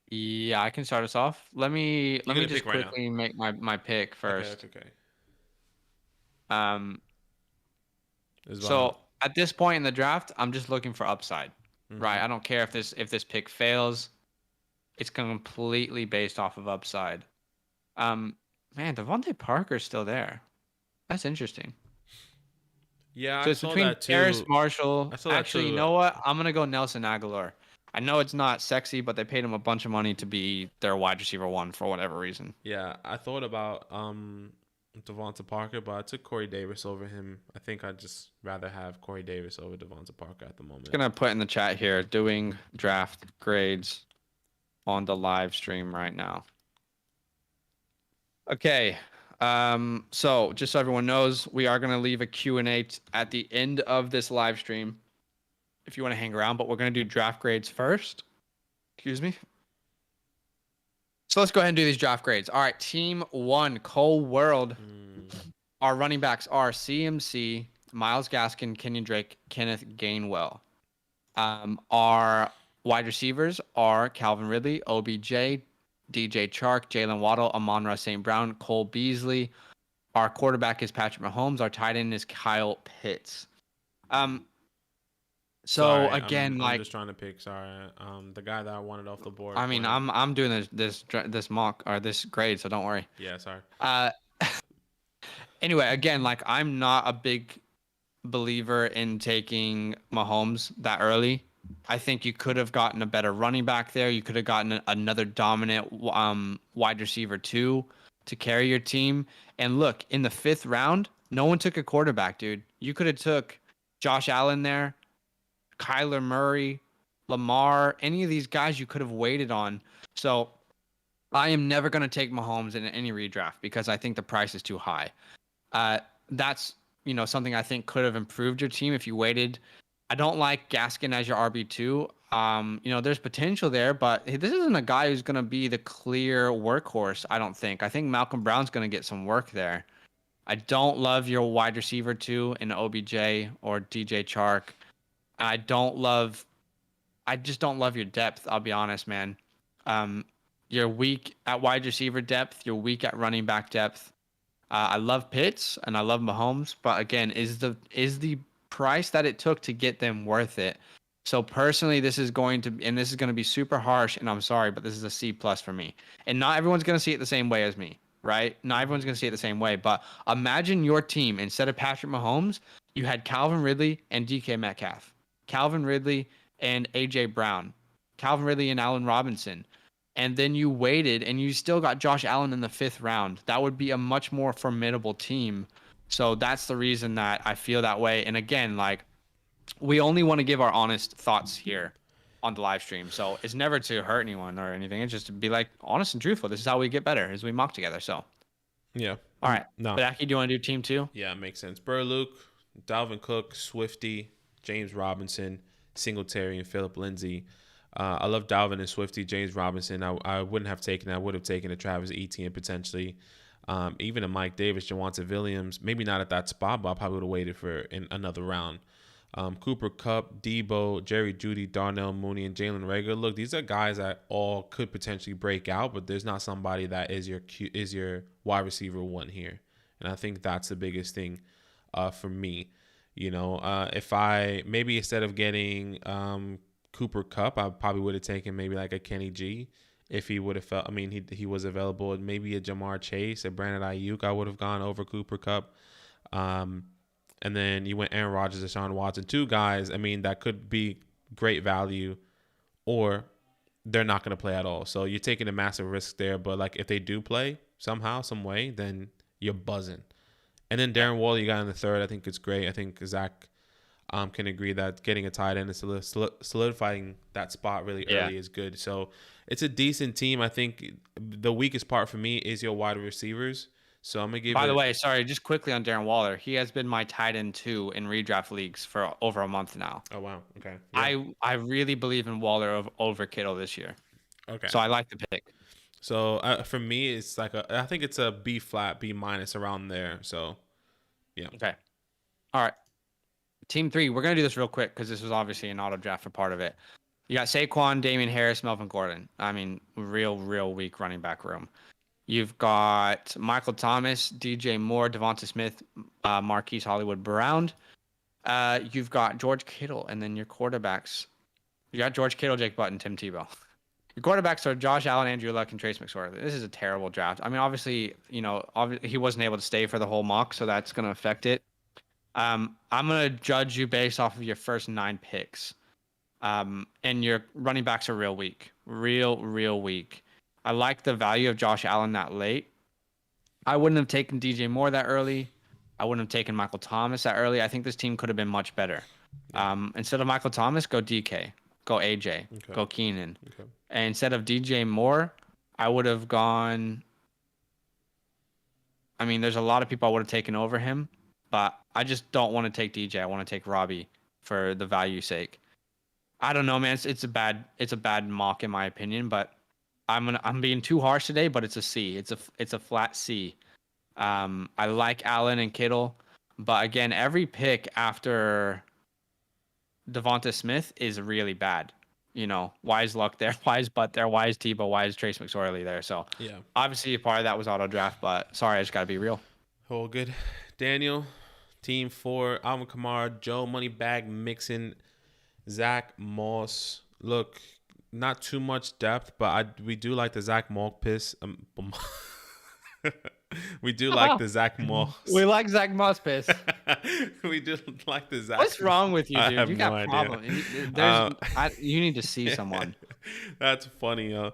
Yeah, I can start us off. Let me just quickly make my pick first. Okay. So at this point in the draft, I'm just looking for upside, right? I don't care if this pick fails. It's completely based off of upside. Man, Devontae Parker's still there. That's interesting. Yeah, so it's between Harris Marshall. Actually, you know what? I'm gonna go Nelson Aguilar. I know it's not sexy, but they paid him a bunch of money to be their wide receiver 1 for whatever reason. Yeah, I thought about Devonta Parker, but I took Corey Davis over him. I think I'd just rather have Corey Davis over Devonta Parker at the moment. I'm gonna put in the chat here, doing draft grades on the live stream right now. Okay. So just so everyone knows, we are gonna leave a Q&A at the end of this live stream if you want to hang around, but we're going to do draft grades first. Excuse me. So let's go ahead and do these draft grades. All right, Team 1, Cole World. Our running backs are CMC, Myles Gaskin, Kenyon Drake, Kenneth Gainwell. Our wide receivers are Calvin Ridley, OBJ, DJ Chark, Jalen Waddle, Amon-Ra St. Brown, Cole Beasley. Our quarterback is Patrick Mahomes. Our tight end is Kyle Pitts. So sorry, again, I'm just trying to pick. Sorry, the guy that I wanted off the board. I mean, I'm doing this mock or this grade, so don't worry. Yeah, sorry. Anyway, again, I'm not a big believer in taking Mahomes that early. I think you could have gotten a better running back there. You could have gotten another dominant wide receiver 2 to carry your team. And look, in the 5th round, no one took a quarterback, dude. You could have took Josh Allen there, Kyler Murray, Lamar, any of these guys you could have waited on. So I am never going to take Mahomes in any redraft because I think the price is too high. That's something I think could have improved your team if you waited. I don't like Gaskin as your RB2. There's potential there, but this isn't a guy who's going to be the clear workhorse, I don't think. I think Malcolm Brown's going to get some work there. I don't love your wide receiver 2 in OBJ or DJ Chark. I just don't love your depth, I'll be honest, man. You're weak at wide receiver depth. You're weak at running back depth. I love Pitts and I love Mahomes, but again, is the price that it took to get them worth it? So personally, this is going to be super harsh, and I'm sorry, but this is a C+ for me. And not everyone's going to see it the same way as me, right? Not everyone's going to see it the same way, but imagine your team, instead of Patrick Mahomes, you had Calvin Ridley and DK Metcalf. Calvin Ridley and AJ Brown, Calvin Ridley and Allen Robinson, and then you waited and you still got Josh Allen in the 5th round. That would be a much more formidable team. So that's the reason that I feel that way. And again, we only want to give our honest thoughts here on the live stream. So it's never to hurt anyone or anything. It's just to be honest and truthful. This is how we get better, as we mock together. So yeah. All right. No. But Aki, do you want to do Team 2? Yeah, it makes sense. Burr Luke, Dalvin Cook, Swifty, James Robinson, Singletary, and Phillip Lindsay. I love Dalvin and Swifty. James Robinson, I wouldn't have taken. I would have taken a Travis Etienne potentially. Even a Mike Davis, Javonte Williams. Maybe not at that spot, but I probably would have waited for another round. Cooper Kupp, Debo, Jerry Jeudy, Darnell Mooney, and Jalen Reagor. Look, these are guys that all could potentially break out, but there's not somebody that is your wide receiver 1 here. And I think that's the biggest thing for me. If I maybe instead of getting Cooper Cup, I probably would have taken maybe like a Kenny G if he would have felt. I mean, he was available. Maybe a Jamar Chase, a Brandon Ayuk. I would have gone over Cooper Cup. And then you went Aaron Rodgers, Deshaun Watson, two guys. I mean, that could be great value, or they're not going to play at all. So you're taking a massive risk there. But like if they do play somehow, some way, then you're buzzing. And then Darren Waller, you got in the third. I think it's great. I think Zach can agree that getting a tight end and solidifying that spot really early is good. So it's a decent team. I think the weakest part for me is your wide receivers. So I'm gonna give. By the way, sorry, just quickly on Darren Waller, he has been my tight end 2 in redraft leagues for over a month now. Oh wow, okay. Yeah. I really believe in Waller over Kittle this year. Okay. So I like the pick. So for me, it's like I think it's a B flat, B minus around there. So yeah. Okay. All right. Team 3, we're gonna do this real quick because this was obviously an auto draft for part of it. You got Saquon, Damian Harris, Melvin Gordon. I mean, real weak running back room. You've got Michael Thomas, DJ Moore, Devonta Smith, Marquise Hollywood Brown. You've got George Kittle, and then your quarterbacks. You got George Kittle, Jake Button, Tim Tebow. Your quarterbacks are Josh Allen, Andrew Luck, and Trace McSorley. This is a terrible draft. I mean, obviously, he wasn't able to stay for the whole mock, so that's going to affect it. I'm going to judge you based off of your first 9 picks. And your running backs are real weak. Real weak. I like the value of Josh Allen that late. I wouldn't have taken DJ Moore that early. I wouldn't have taken Michael Thomas that early. I think this team could have been much better. Instead of Michael Thomas, go DK, go AJ, go Keenan. Okay. And instead of DJ Moore, I would have gone. I mean, there's a lot of people I would have taken over him, but I just don't want to take DJ. I want to take Robbie for the value sake. I don't know, man. It's a bad mock in my opinion, but I'm being too harsh today, but it's a C. It's a flat C. I like Allen and Kittle, but again, every pick after Devonta Smith is really bad. Why is Luck there? Why is Butt there? Why is Tebow? Why is Trace McSorley there? So yeah, obviously part of that was auto draft, but sorry, I just gotta be real. All good. Daniel, team 4, Alvin Kamara, Joe Moneybag Mixon, Zach Moss. Look, not too much depth, but we do like the Zach Moss piss. We do like the Zach Moss. We like Zach Moss piss. We do like the Zach. What's wrong with you, dude? You got no problems. You need to see someone. That's funny, yo.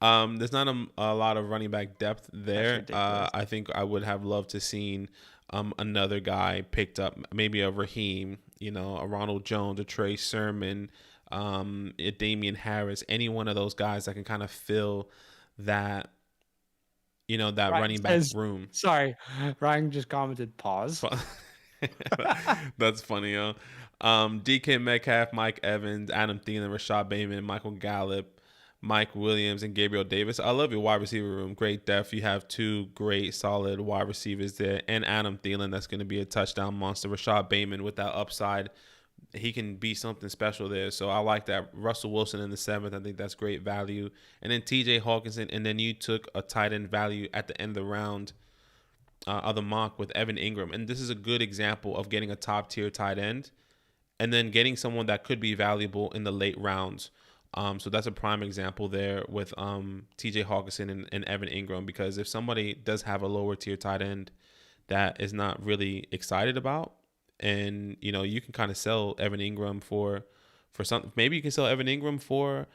There's not a lot of running back depth there. I think I would have loved to seen another guy picked up, maybe a Raheem, a Ronald Jones, a Trey Sermon, a Damian Harris, any one of those guys that can kind of fill that, that Ryan running back room. Sorry, Ryan just commented pause. That's funny, yo. DK Metcalf, Mike Evans, Adam Thielen, Rashad Bateman, Michael Gallup, Mike Williams, and Gabriel Davis. I love your wide receiver room. Great depth. You have 2 great, solid wide receivers there. And Adam Thielen, that's going to be a touchdown monster. Rashad Bateman with that upside. He can be something special there. So I like that. Russell Wilson in the 7th. I think that's great value. And then TJ Hawkinson. And then you took a tight end value at the end of the round of the mock with Evan Ingram. And this is a good example of getting a top tier tight end and then getting someone that could be valuable in the late rounds. So that's a prime example there with TJ Hawkinson and Evan Ingram, because if somebody does have a lower tier tight end that is not really excited about, and you can kind of sell Evan Ingram for something. Maybe you can sell Evan Ingram for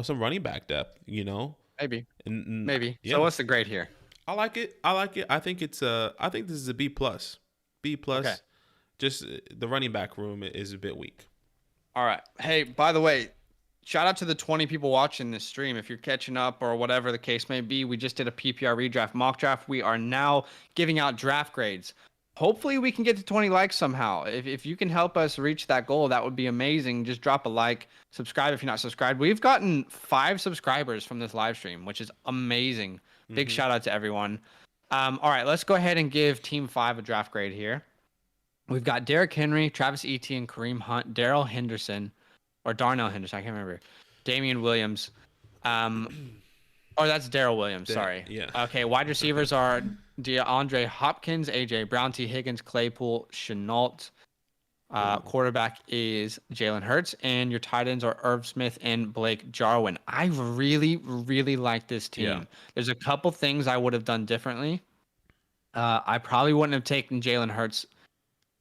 some running back depth. Maybe. Yeah. So what's the grade here? I like it. I think this is a B plus. B plus. Okay. Just the running back room is a bit weak. All right. Hey, by the way, shout out to the 20 people watching this stream. If you're catching up or whatever the case may be, we just did a PPR redraft mock draft. We are now giving out draft grades. Hopefully we can get to 20 likes somehow. If you can help us reach that goal, that would be amazing. Just drop a like, subscribe if you're not subscribed. We've gotten 5 subscribers from this live stream, which is amazing. Big shout out to everyone. All right, let's go ahead and give Team 5 a draft grade here. We've got Derrick Henry, Travis Etienne, Kareem Hunt, Darnell Henderson, I can't remember. Damian Williams. That's Darrell Williams. Sorry. Yeah. Okay. Wide receivers are DeAndre Hopkins, AJ Brown, T. Higgins, Claypool, Chenault. Quarterback is Jalen Hurts, and your tight ends are Irv Smith and Blake Jarwin. I really, really like this Yeah. team. There's a couple things I would have done differently. I probably wouldn't have taken Jalen Hurts.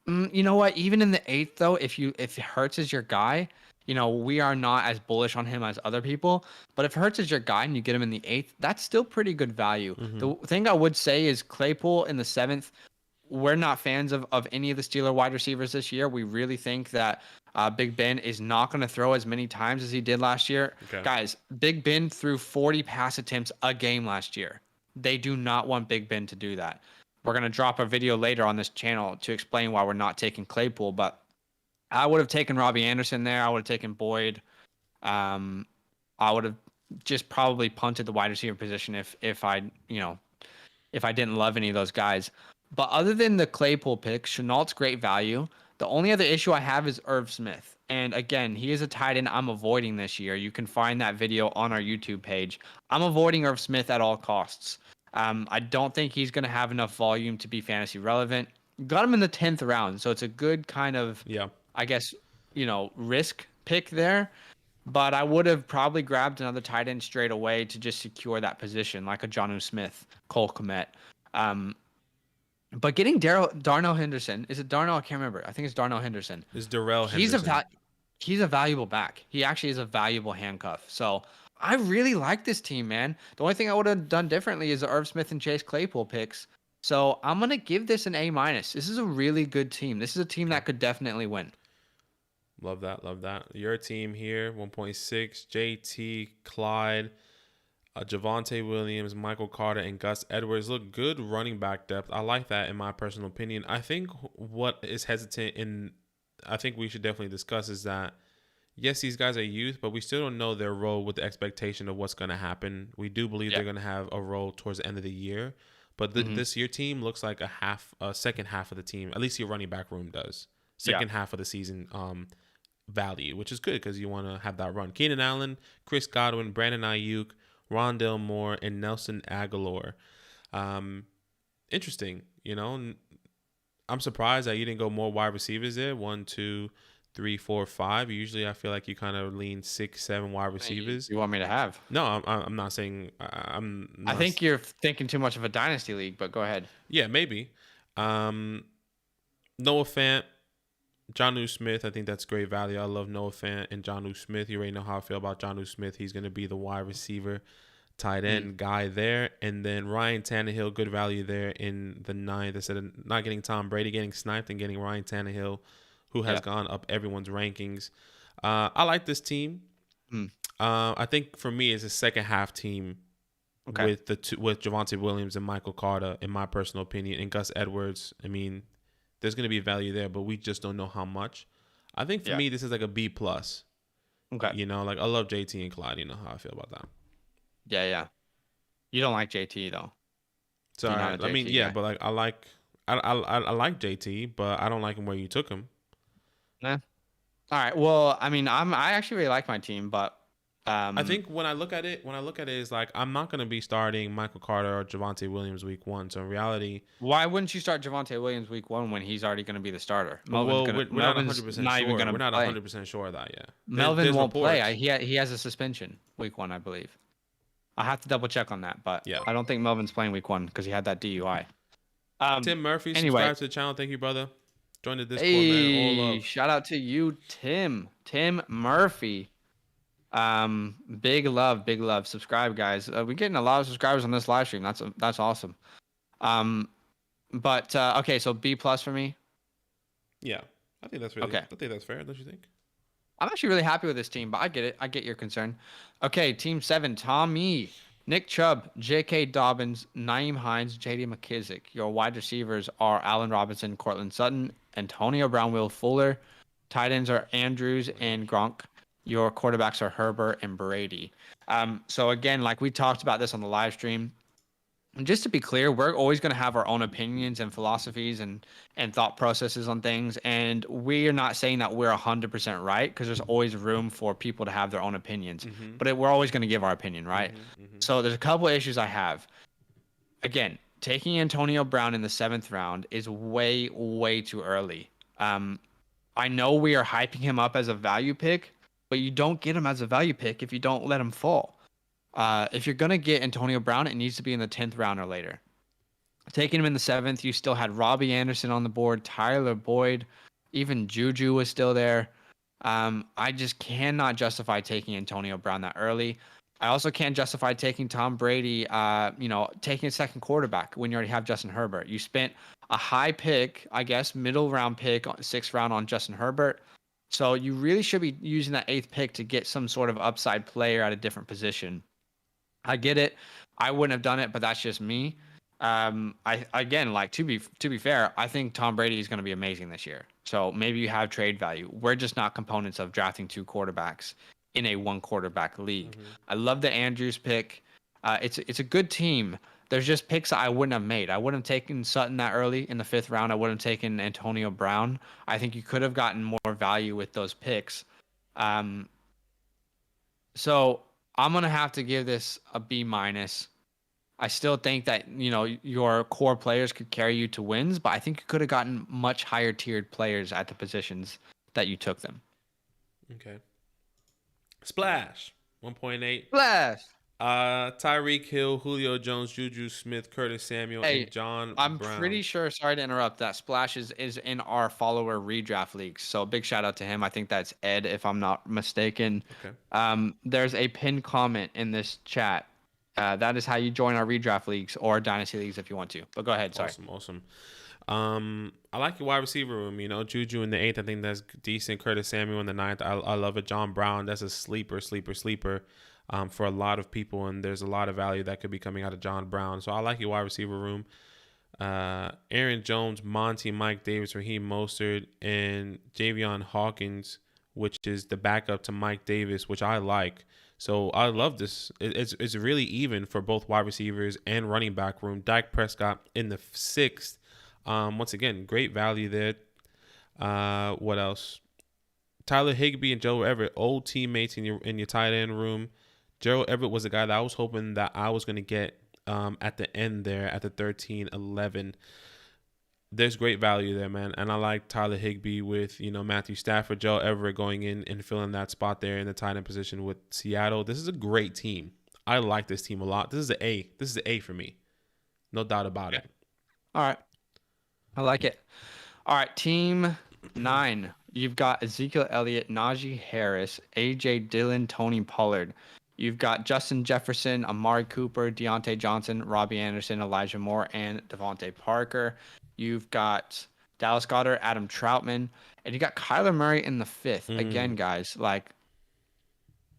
You know what? Even in the eighth, though, if Hurts is your guy, we are not as bullish on him as other people. But if Hurts is your guy and you get him in the eighth, that's still pretty good value. Mm-hmm. The thing I would say is Claypool in the seventh. We're not fans of any of the Steeler wide receivers this year. We really think that Big Ben is not going to throw as many times as he did last year. Okay. Guys, Big Ben threw 40 pass attempts a game last year. They do not want Big Ben to do that. We're going to drop a video later on this channel to explain why we're not taking Claypool, but I would have taken Robbie Anderson there. I would have taken Boyd. I would have just probably punted the wide receiver position if I didn't love any of those guys. But other than the Claypool pick, Chenault's great value. The only other issue I have is Irv Smith. And again, he is a tight end I'm avoiding this year. You can find that video on our YouTube page. I'm avoiding Irv Smith at all costs. I don't think he's going to have enough volume to be fantasy relevant. Got him in the 10th round, so it's a good kind of, I guess, risk pick there. But I would have probably grabbed another tight end straight away to just secure that position, like a Jonnu Smith, Cole Kmet. But getting Darnell Henderson, is it Darnell? I can't remember. I think it's Darnell Henderson. It's Darrell Henderson. He's a valuable back. He actually is a valuable handcuff. So I really like this team, man. The only thing I would have done differently is the Irv Smith and Chase Claypool picks. So I'm gonna give this an A-. This is a really good team. This is a team that could definitely win. Love that. Love that. Your team here, 1.6, JT, Clyde, Javonte Williams, Michael Carter, and Gus Edwards. Look, good running back depth. I like that in my personal opinion. I think what is hesitant in, I think we should definitely discuss is that, yes, these guys are youth, but we still don't know their role with the expectation of what's going to happen. We do believe they're going to have a role towards the end of the year. But this year team looks like a second half of the team. At least your running back room does. Second half of the season value, which is good because you want to have that run. Keenan Allen, Chris Godwin, Brandon Ayuk, Rondale Moore, and Nelson Aguilar. Interesting, I'm surprised that you didn't go more wide receivers there. 1, 2, 3, 4, 5. Usually, I feel like you kind of lean 6, 7 wide receivers. You want me to have? No, I'm not saying. I think you're thinking too much of a dynasty league, but go ahead. Yeah, maybe. Noah Fant, Jonnu Smith. I think that's great value. I love Noah Fant and Jonnu Smith. You already know how I feel about Jonnu Smith. He's going to be the wide receiver, tight end guy there. And then Ryan Tannehill, good value there in the 9th. Instead of not getting Tom Brady, getting sniped, and getting Ryan Tannehill, who has gone up everyone's rankings. I like this team. I think for me, it's a second half team with Javonte Williams and Michael Carter, in my personal opinion, and Gus Edwards. I mean, there's going to be value there, but we just don't know how much. I think for me, this is like a B+. Okay. Like I love JT and Clyde. You know how I feel about that. Yeah. You don't like JT though. Sorry. I mean, yeah, but like I like JT, but I don't like him where you took him. Nah. All right. Well, I mean, I actually really like my team, but I think when I look at it, is like I'm not going to be starting Michael Carter or Javonte Williams week 1. So in reality, why wouldn't you start Javonte Williams week 1 when he's already going to be the starter? We're not 100% sure. We're not 100% sure of that yet. Melvin won't play. He has a suspension week 1, I believe. I have to double check on that, but I don't think Melvin's playing week 1 because he had that DUI. Tim Murphy, subscribe to the channel. Thank you, brother. Join the Discord, man. All love. Shout out to you, Tim Murphy. Big love. Subscribe, guys. We're getting a lot of subscribers on this live stream. That's awesome. But okay, so B+ for me. Yeah, I think that's really okay. I think that's fair. Don't you think? I'm actually really happy with this team, but I get it. I get your concern. Okay, team 7: Tommy, Nick Chubb, J.K. Dobbins, Naeem Hines, J.D. McKissick. Your wide receivers are Allen Robinson, Cortland Sutton, Antonio Brown, Will Fuller. Tight ends are Andrews and Gronk. Your quarterbacks are Herbert and Brady. So again, like we talked about this on the live stream, and just to be clear, we're always going to have our own opinions and philosophies and thought processes on things. And we are not saying that we're 100% right, because there's always room for people to have their own opinions. But we're always going to give our opinion, right? So there's a couple of issues I have. Again, taking Antonio Brown in the 7th round is way, way too early. I know we are hyping him up as a value pick, but you don't get him as a value pick if you don't let him fall. If you're gonna get Antonio Brown, it needs to be in the 10th round or later. Taking him in the 7th, you still had Robbie Anderson on the board, Tyler Boyd, even Juju was still there. I just cannot justify taking Antonio Brown that early. I also can't justify taking Tom Brady, taking a second quarterback when you already have Justin Herbert. You spent a high pick, I guess, middle round pick, 6th round on Justin Herbert. So you really should be using that 8th pick to get some sort of upside player at a different position. I get it. I wouldn't have done it, but that's just me. I again, like, to be fair, I think Tom Brady is going to be amazing this year. So maybe you have trade value. We're just not components of drafting 2 quarterbacks in a 1 quarterback league. Mm-hmm. I love the Andrews pick. It's a good team. There's just picks I wouldn't have made. I wouldn't have taken Sutton that early in the 5th round. I wouldn't have taken Antonio Brown. I think you could have gotten more value with those picks. So I'm gonna have to give this a B minus. I still think that, your core players could carry you to wins, but I think you could have gotten much higher tiered players at the positions that you took them. Okay. Splash 1.8. Splash. Tyreek Hill, Julio Jones, Juju Smith, Curtis Samuel, and John I'm Brown. pretty sure, sorry to interrupt, that Splash is in our follower redraft leagues. So big shout out to him. I think that's Ed, if I'm not mistaken. Okay. There's a pinned comment in this chat. That is how you join our redraft leagues or dynasty leagues if you want to. But go ahead. Sorry. Awesome. I like your wide receiver room. Juju in the 8th, I think that's decent. Curtis Samuel in the 9th, I love it. John Brown, that's a sleeper. For a lot of people, and there's a lot of value that could be coming out of John Brown. So I like your wide receiver room. Aaron Jones, Monty, Mike Davis, Raheem Mostert, and Javion Hawkins, which is the backup to Mike Davis, which I like. So I love this. It's really even for both wide receivers and running back room. Dak Prescott in the 6th. Once again, great value there. What else? Tyler Higbee and Joe Everett, old teammates in your tight end room. Gerald Everett was a guy that I was hoping that I was going to get at the end there at the 13-11. There's great value there, man. And I like Tyler Higbee with, Matthew Stafford, Joe Everett going in and filling that spot there in the tight end position with Seattle. This is a great team. I like this team a lot. This is an A. This is an A for me. No doubt about it. All right. I like it. All right. Team 9. You've got Ezekiel Elliott, Najee Harris, A.J. Dillon, Tony Pollard. You've got Justin Jefferson, Amari Cooper, Deontay Johnson, Robbie Anderson, Elijah Moore, and Devontae Parker. You've got Dallas Goedert, Adam Troutman, and you got Kyler Murray in the 5th. Again, guys,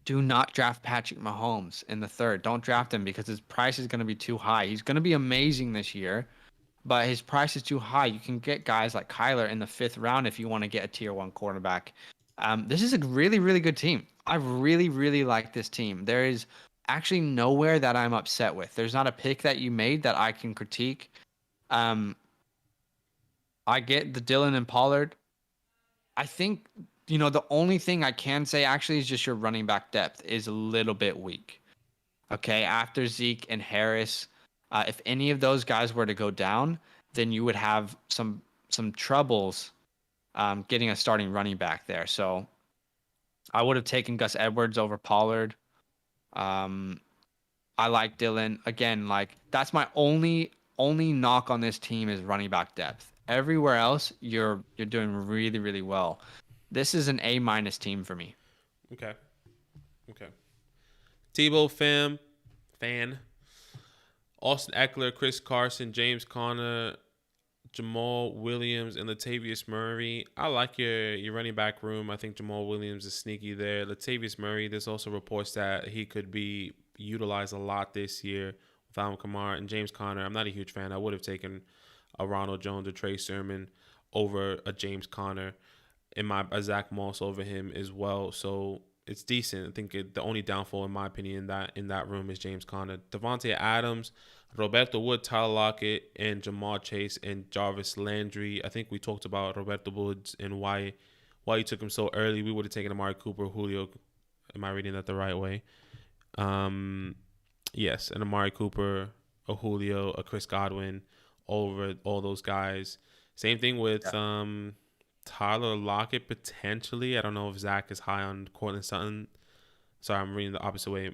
do not draft Patrick Mahomes in the 3rd. Don't draft him because his price is going to be too high. He's going to be amazing this year, but his price is too high. You can get guys like Kyler in the 5th round if you want to get a tier 1 quarterback. This is a really, really good team. I really, really like this team. There is actually nowhere that I'm upset with. There's not a pick that you made that I can critique. I get the Dillon and Pollard. I think, the only thing I can say actually is just your running back depth is a little bit weak. Okay, after Zeke and Harris, if any of those guys were to go down, then you would have some troubles getting a starting running back there. So I would have taken Gus Edwards over Pollard. I like Dillon. Again, that's my only knock on this team is running back depth. Everywhere else, you're doing really, really well. This is an A- team for me. Okay. Tebow fan. Austin Eckler, Chris Carson, James Conner, Jamal Williams, and Latavius Murray. I like your running back room. I think Jamal Williams is sneaky there. Latavius Murray, there's also reports that he could be utilized a lot this year with Alvin Kamara and James Conner. I'm not a huge fan. I would have taken a Ronald Jones or Trey Sermon over a James Conner, and a Zach Moss over him as well. So it's decent. I think the only downfall, in my opinion, in that room is James Conner. Devontae Adams, Roberto Wood, Tyler Lockett, and Jamar Chase and Jarvis Landry. I think we talked about Roberto Woods and why you took him so early. We would have taken Amari Cooper, Julio. Am I reading that the right way? Yes, and Amari Cooper, a Julio, a Chris Godwin, over all those guys. Same thing with Tyler Lockett potentially. I don't know if Zach is high on Cortland Sutton. Sorry, I'm reading the opposite way.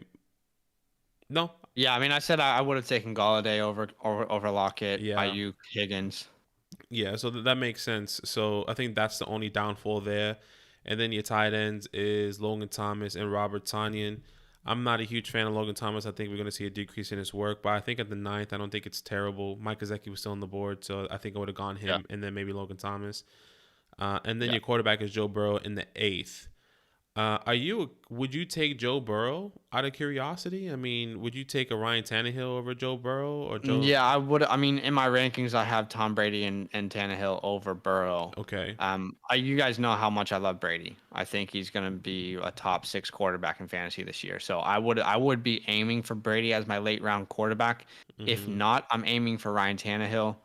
No, Yeah, I mean, I said I would have taken Galladay over Lockett, yeah, Ayuk, Higgins. yeah. So that makes sense. So I think that's the only downfall there. And then your tight ends is Logan Thomas and Robert Tonyan. I'm not a huge fan of Logan Thomas. I think we're going to see a decrease in his work, but I think at the ninth, I don't think it's terrible. Mike Gesicki was still on the board, so I think I would have gone Yeah, him and then maybe Logan Thomas. And then yeah. your quarterback is Joe Burrow in the eighth. Would you take Joe Burrow out of curiosity? I mean, would you take a Ryan Tannehill over Joe Burrow or Joe? Yeah, I would. I mean, in my rankings, I have Tom Brady and Tannehill over Burrow. Okay, You guys know how much I love Brady. I think he's gonna be a top 6 quarterback in fantasy this year. So I would be aiming for Brady as my late round quarterback. If mm-hmm. not, I'm aiming for Ryan Tannehill.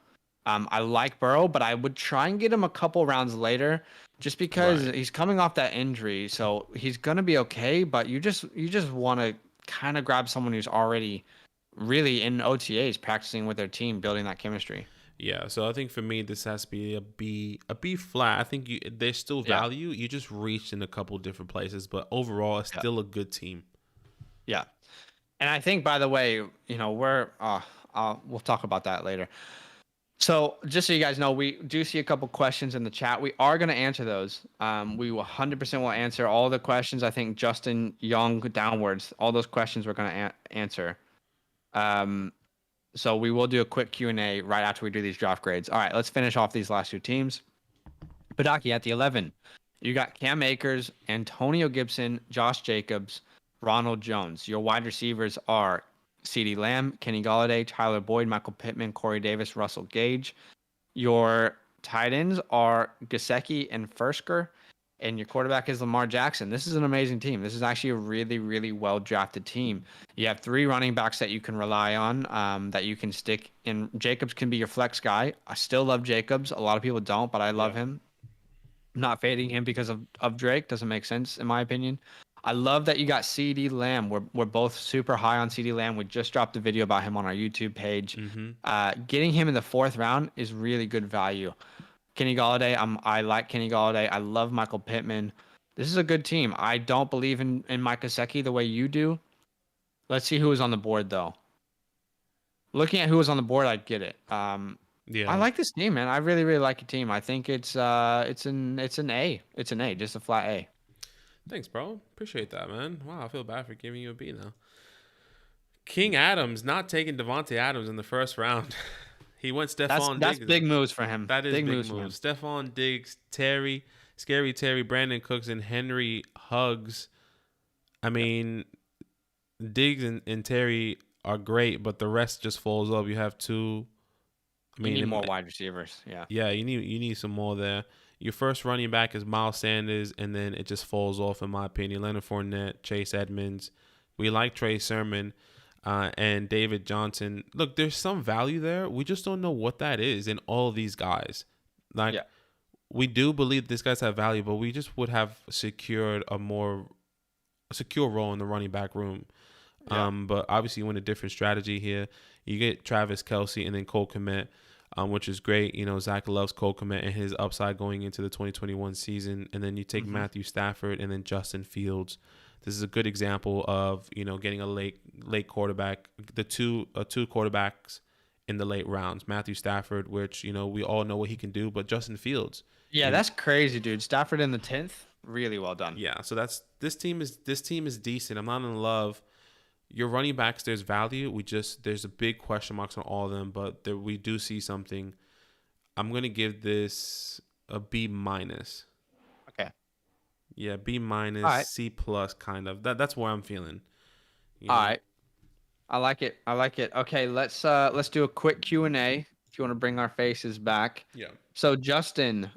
I like Burrow, but I would try and get him a couple rounds later, just because Right. he's coming off that injury. So he's gonna be okay. But you just want to kind of grab someone who's already really in OTAs practicing with their team, building that chemistry. Yeah, so I think for me this has to be a B flat. I think there's still Yeah, value. You just reached in a couple different places, but overall, it's yeah, still a good team. yeah. And I think, by the way, we'll talk about that later. So just so you guys know, we do see a couple questions in the chat. We are going to answer those. We will 100% will answer all the questions. I think Justin Young downwards, all those questions we're going to answer. Um, so we will do a quick Q&A right after we do these draft grades. All right, let's finish off these last two teams. Badaki at the 11. You got Cam Akers, Antonio Gibson, Josh Jacobs, Ronald Jones. Your wide receivers are CeeDee Lamb, Kenny Golladay, Tyler Boyd, Michael Pittman, Corey Davis, Russell Gage. Your tight ends are Gesicki and Fursker, and your quarterback is Lamar Jackson. This is an amazing team. This is actually a really, really well drafted team. You have 3 running backs that you can rely on, that you can stick in. Jacobs can be your flex guy. I still love Jacobs. A lot of people don't, but I love Yeah. him. I'm not fading him because of Drake. Doesn't make sense in my opinion. I love that you got CeeDee Lamb. We're both super high on CeeDee Lamb. We just dropped a video about him on our YouTube page. Mm-hmm. Getting him in the 4th round is really good value. Kenny Golladay, I like Kenny Golladay. I love Michael Pittman. This is a good team. I don't believe in Mike Gesicki the way you do. Let's see who is on the board though. Looking at who was on the board, I'd get it. I Yeah. like this team, man. I really, really like your team. I think it's an A. It's an A, just a flat A. Thanks, bro. Appreciate that, man. Wow, I feel bad for giving you a B now. King Adams not taking Devontae Adams in the first round. He went Stephon That's Diggs. big moves for him. That is Big big moves for move. him. Stephon Diggs, Terry, Scary Terry, Brandon Cooks, and Henry Huggs. I mean, Diggs and Terry are great, but the rest just falls off. You have two. I You need mean, more wide receivers. Yeah. yeah, you need some more there. Your first running back is Miles Sanders, and then it just falls off in my opinion. Leonard Fournette, Chase Edmonds. We like Trey Sermon, and David Johnson. Look, there's some value there. We just don't know what that is in all of these guys. Like Yeah. we do believe these guys have value, but we just would have secured a more secure role in the running back room. Yeah. But obviously, you went a different strategy here. You get Travis Kelce and then Cole Kmet, which is great. You know, Zach loves Cole Kmet and his upside going into the 2021 season. And then you take Hmm. Matthew Stafford and then Justin Fields. This is a good example of getting a late quarterback. The two quarterbacks in the late rounds. Matthew Stafford, which we all know what he can do, but Justin Fields. Yeah, that's crazy, dude. Stafford in the 10th. Really well done. Yeah, so this team is decent. I'm not in love. Your running backs, there's value. There's a big question marks on all of them, but we do see something. I'm gonna give this a B minus. Okay. Yeah, B All minus, right. C plus, kind of. That's where I'm feeling. You All know. right. I like it. I like it. Okay, let's do a quick Q&A if you want to bring our faces back. Yeah. So Justin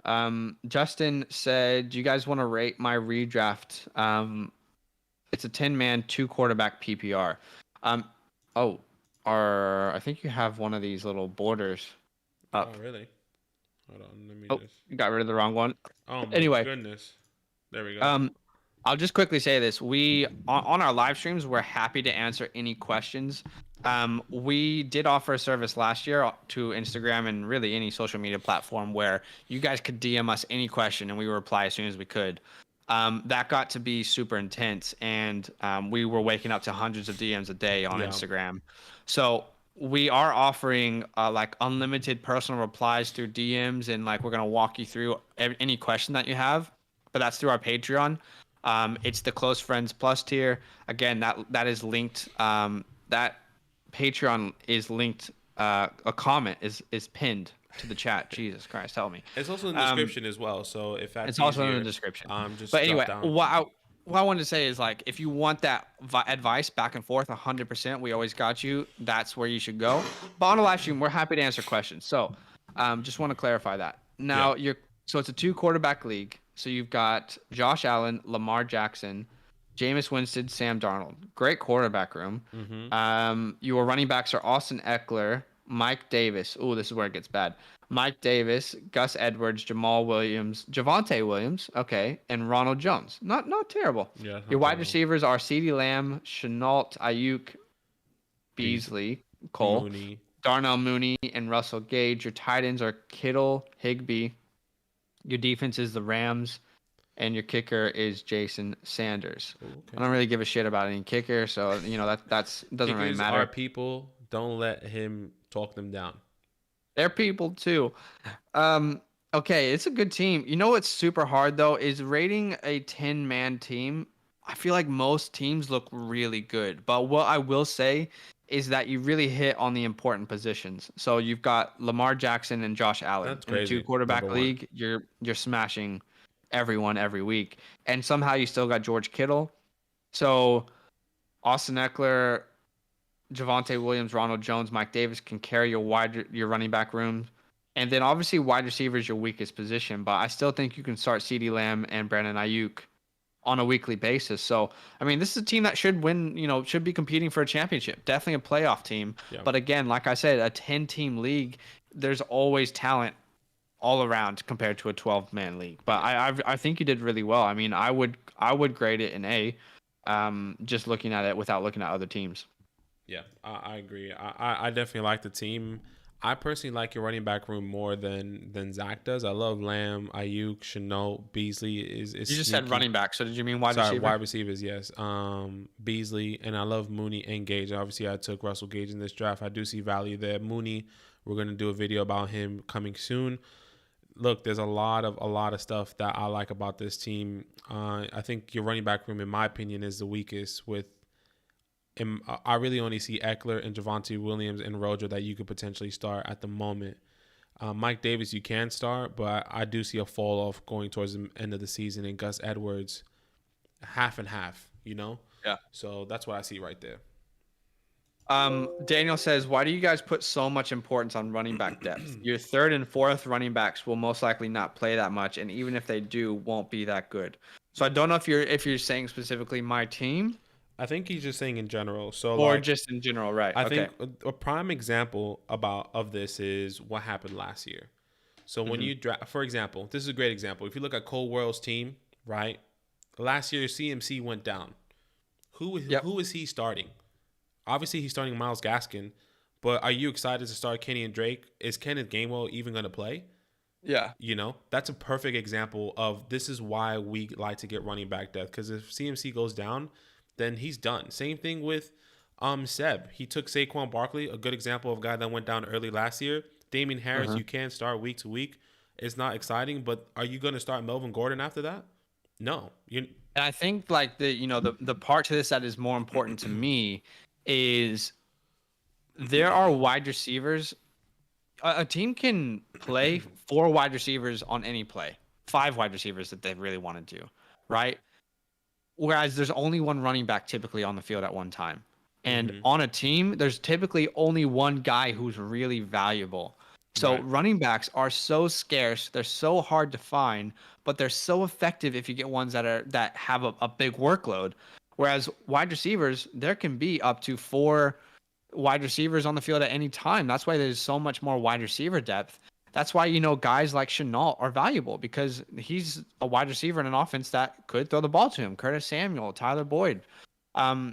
said, "Do you guys want to rate my redraft? It's a 10-man, 2 quarterback PPR. Um, oh, I think you have one of these little borders Oh, up. really? Hold on. Let me Oh, just. you got rid of the wrong one. Oh my Anyway, goodness. There we go. um, I'll just quickly say this. We on our live streams, we're happy to answer any questions. We did offer a service last year to Instagram and really any social media platform where you guys could DM us any question and we would reply as soon as we could. That got to be super intense, and we were waking up to hundreds of DMs a day on Yeah. Instagram. So we are offering like unlimited personal replies through DMs, and like we're gonna walk you through any question that you have, but that's through our Patreon. It's the Close Friends Plus tier. Again, that is linked. That Patreon is linked. A comment is pinned to the chat. Jesus Christ, help me. It's also in the description as well. So if that's It's also easier, in the description. just But drop anyway, down. what I wanted to say is like, if you want that advice back and forth 100%, we always got you. That's where you should go. But on a live stream, we're happy to answer questions. So just want to clarify that. Now, so it's a 2 quarterback league. So you've got Josh Allen, Lamar Jackson, Jameis Winston, Sam Darnold. Great quarterback room. Your running backs are Austin Eckler, Mike Davis. Ooh, this is where it gets bad. Mike Davis, Gus Edwards, Jamal Williams, Javonte Williams, okay, and Ronald Jones. Not terrible. Yeah. Your wide receivers are CeeDee Lamb, Shenault, Ayuk, Beasley, Cole, Mooney. Darnell Mooney, and Russell Gage. Your tight ends are Kittle, Higbee. Your defense is the Rams, and your kicker is Jason Sanders. Ooh, okay. I don't really give a shit about any kicker, so that doesn't really matter. Are people. Don't let him talk them down. They're people too. Okay, it's a good team. You know what's super hard though is rating a 10-man team. I feel like most teams look really good, but what I will say is that you really hit on the important positions. So you've got Lamar Jackson and Josh Allen. That's in a crazy. 2 quarterback league. You're smashing everyone every week, and somehow you still got George Kittle. So Austin Eckler, Javonte Williams, Ronald Jones, Mike Davis can carry your running back room. And then obviously wide receiver is your weakest position, but I still think you can start CeeDee Lamb and Brandon Ayuk on a weekly basis. So, I mean, this is a team that should win, should be competing for a championship. Definitely a playoff team. Yeah. But again, like I said, a 10-team league, there's always talent all around compared to a 12-man league. But I think you did really well. I mean, I would grade it an A, just looking at it without looking at other teams. Yeah, I agree. I definitely like the team. I personally like your running back room more than Zach does. I love Lamb, Ayuk, Shenault, Beasley is You just sneaky. said running back, so did you mean wide Sorry, receiver? wide receivers, yes. Beasley, and I love Mooney and Gage. Obviously, I took Russell Gage in this draft. I do see value there. Mooney, we're going to do a video about him coming soon. Look, there's a lot of stuff that I like about this team. I think your running back room, in my opinion, is the weakest with I really only see Eckler and Javonte Williams and Rojo that you could potentially start at the moment. Mike Davis, you can start, but I do see a fall off going towards the end of the season. And Gus Edwards, half and half, Yeah. So that's what I see right there. Daniel says, why do you guys put so much importance on running back depth? Your third and fourth running backs will most likely not play that much, and even if they do, won't be that good. So I don't know if you're saying specifically my team. I think he's just saying in general. Or just in general, right? I think a prime example of this is what happened last year. So when you draft, for example, this is a great example. If you look at Cole World's team, right? Last year, CMC went down. Who is he starting? Obviously, he's starting Myles Gaskin, but are you excited to start Kenny and Drake? Is Kenneth Gainwell even going to play? Yeah. That's a perfect example of this is why we like to get running back depth, because if CMC goes down, then he's done. Same thing with Seb. He took Saquon Barkley, a good example of a guy that went down early last year. Damian Harris, you can start week to week. It's not exciting, but are you going to start Melvin Gordon after that? No. And I think like the part to this that is more important to me is there are wide receivers. A team can play 4 wide receivers on any play, 5 wide receivers that they really want to do, right? Whereas there's only one running back typically on the field at one time. And on a team, there's typically only one guy who's really valuable. So running backs are so scarce. They're so hard to find, but they're so effective if you get ones that have a big workload. Whereas wide receivers, there can be up to 4 wide receivers on the field at any time. That's why there's so much more wide receiver depth That's why, guys like Chenault are valuable because he's a wide receiver in an offense that could throw the ball to him. Curtis Samuel, Tyler Boyd.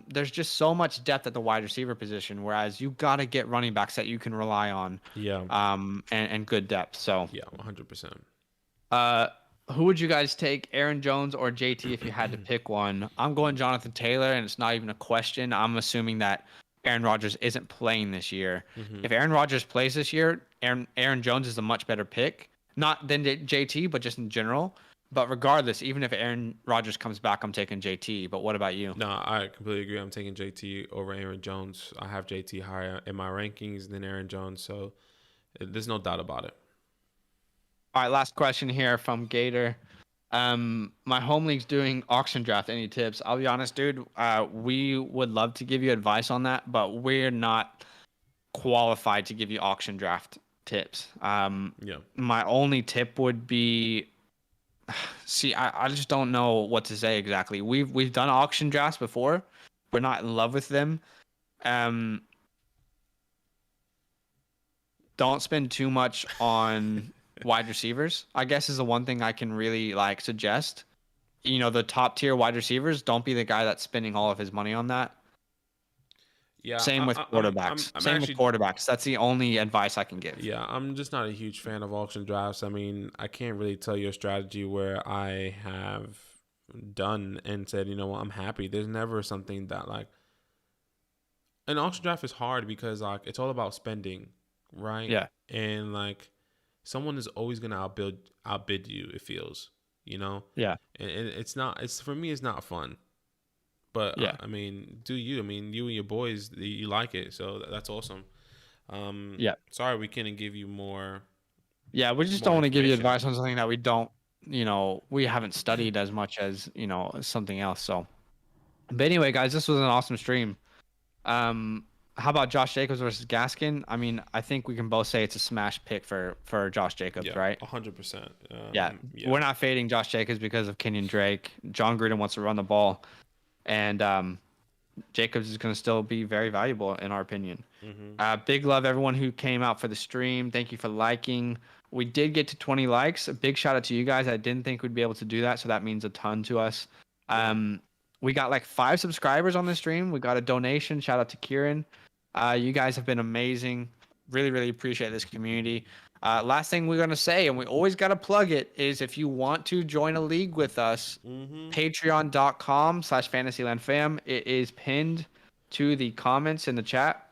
There's just so much depth at the wide receiver position, whereas you got to get running backs that you can rely on, Yeah. and good depth. So, Yeah, 100%. who would you guys take, Aaron Jones or JT, if you had to pick one? I'm going Jonathan Taylor, and it's not even a question. I'm assuming that Aaron Rodgers isn't playing this year. Mm-hmm. If Aaron Rodgers plays this year, Aaron Jones is a much better pick. Not than JT, but just in general. But regardless, even if Aaron Rodgers comes back, I'm taking JT. But what about you? No, I completely agree. I'm taking JT over Aaron Jones. I have JT higher in my rankings than Aaron Jones, so there's no doubt about it. All right, last question here from Gator. My home league's doing auction draft. Any tips? I'll be honest, dude. We would love to give you advice on that, but we're not qualified to give you auction draft tips. Yeah. My only tip would be, see, I just don't know what to say exactly. We've done auction drafts before. We're not in love with them. Don't spend too much on wide receivers, I guess, is the one thing I can really suggest. The top tier wide receivers, don't be the guy that's spending all of his money on that. Yeah. Same with quarterbacks. Same with quarterbacks. That's the only advice I can give. Yeah, I'm just not a huge fan of auction drafts. I mean, I can't really tell you a strategy where I have done and said, you know what, I'm happy. There's never something that an auction draft is hard because it's all about spending, right? Yeah. And someone is always gonna outbid you. It feels, Yeah. And it's not. It's for me. It's not fun. But yeah. I mean, do you? I mean, you and your boys, you like it, so that's awesome. Yeah. Sorry, we couldn't give you more. Yeah, we just don't want to give you advice on something that we don't, we haven't studied as much as something else. So, but anyway, guys, this was an awesome stream. How about Josh Jacobs versus Gaskin? I mean, I think we can both say it's a smash pick for Josh Jacobs, right? 100%. Yeah, we're not fading Josh Jacobs because of Kenyon Drake. John Gruden wants to run the ball, and Jacobs is going to still be very valuable in our opinion. Mm-hmm. Big love everyone who came out for the stream. Thank you for liking. We did get to 20 likes. A big shout out to you guys. I didn't think we'd be able to do that, so that means a ton to us. We got 5 subscribers on the stream. We got a donation. Shout out to Kieran. You guys have been amazing. Really, really appreciate this community. Last thing we're going to say, and we always got to plug it, is if you want to join a league with us, patreon.com/fantasylandfam. It is pinned to the comments in the chat.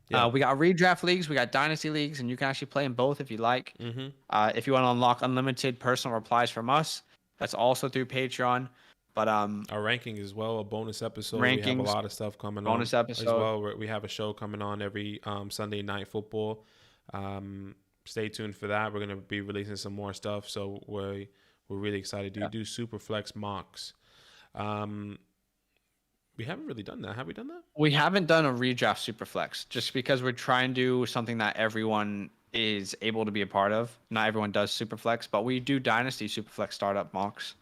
Yeah. We got redraft leagues, we got dynasty leagues, and you can actually play in both if you like. If you want to unlock unlimited personal replies from us, that's also through Patreon. But our ranking as well, a bonus episode. Rankings, we have a lot of stuff coming bonus on episode as well. We have a show coming on every Sunday night football. Stay tuned for that. We're gonna be releasing some more stuff, so we're really excited. Do do super flex mocks? We haven't really done that. Have we done that? We haven't done a redraft super flex just because we're trying to do something that everyone is able to be a part of. Not everyone does super flex, but we do dynasty super flex startup mocks.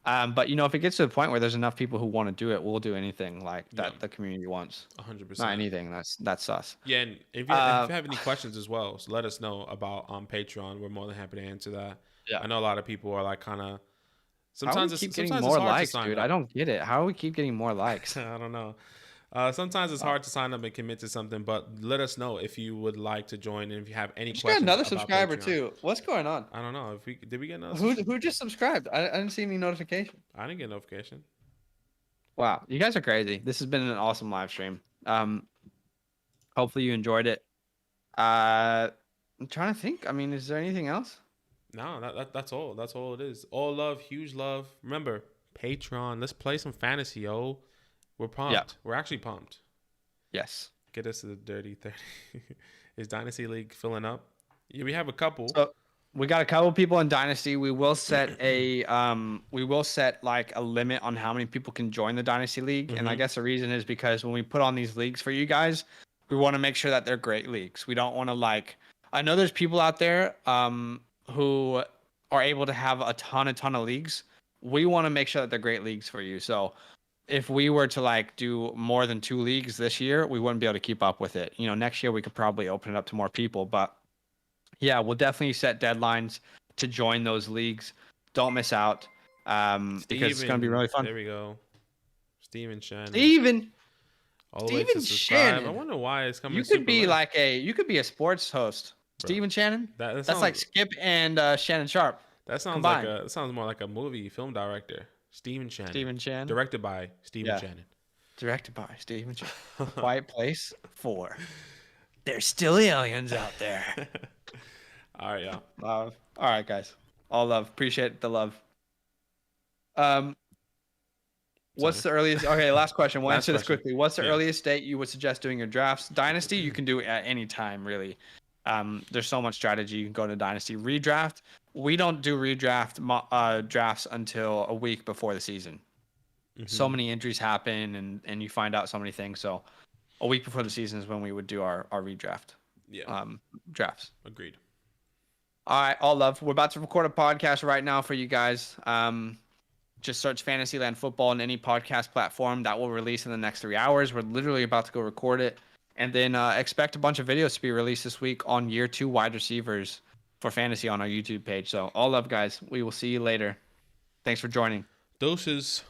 But if it gets to the point where there's enough people who want to do it, we'll do anything that the community wants. 100%. Not anything. That's us. Yeah, and if you have any questions as well, so let us know about Patreon. We're more than happy to answer that. Yeah. I know a lot of people are kind of. Sometimes we keep getting more likes, dude. I don't get it. How do we keep getting more likes? I don't know. Sometimes it's hard to sign up and commit to something, but let us know if you would like to join and if you have any questions. Got another subscriber too. What's going on? I don't know. Did we get another? Who just subscribed? I didn't see any notification. I didn't get a notification. Wow, you guys are crazy. This has been an awesome live stream. Hopefully you enjoyed it. I'm trying to think. I mean, is there anything else? No, that's all. That's all it is. All love, huge love. Remember, Patreon. Let's play some fantasy, yo. We're pumped. Yeah. We're actually pumped. Yes. Get us to the dirty 30. Is Dynasty League filling up? Yeah, we have a couple. So we got a couple people in Dynasty. We will set a limit on how many people can join the Dynasty League. And I guess the reason is because when we put on these leagues for you guys, we want to make sure that they're great leagues. We don't want to I know there's people out there who are able to have a ton of leagues. We want to make sure that they're great leagues for you. So if we were to do more than 2 leagues this year, we wouldn't be able to keep up with it. Next year we could probably open it up to more people, but yeah, we'll definitely set deadlines to join those leagues. Don't miss out, because it's going to be really fun. There we go. Steven Shannon. All the way to Steven subscribe. Shannon. I wonder why it's coming You could super be late. you could be a sports host. Bro, Steven Shannon. that That's sounds like Skip and Shannon Sharp. that sounds combined. like a that sounds more like a movie film director. Steven Shannon. Steven Shannon. Directed by Steven Shannon. Directed by Steven Shannon. Quiet Place 4. There's still aliens out there. All right, y'all. Love. All right, guys. All love. Appreciate the love. What's the earliest? Okay, last question. We'll answer this quickly. What's the earliest date you would suggest doing your drafts? Dynasty, you can do it at any time, really. There's so much strategy. You can go to Dynasty. Redraft, we don't do redraft drafts until a week before the season. So many injuries happen, and you find out so many things. So a week before the season is when we would do our redraft. Yeah. Drafts. Agreed. All right, all love. We're about to record a podcast right now for you guys. Just search Fantasyland Football on any podcast platform. That will release in the next 3 hours. We're literally about to go record it. And then expect a bunch of videos to be released this week on year 2 wide receivers for fantasy on our YouTube page. So all love, guys. We will see you later. Thanks for joining. Doses.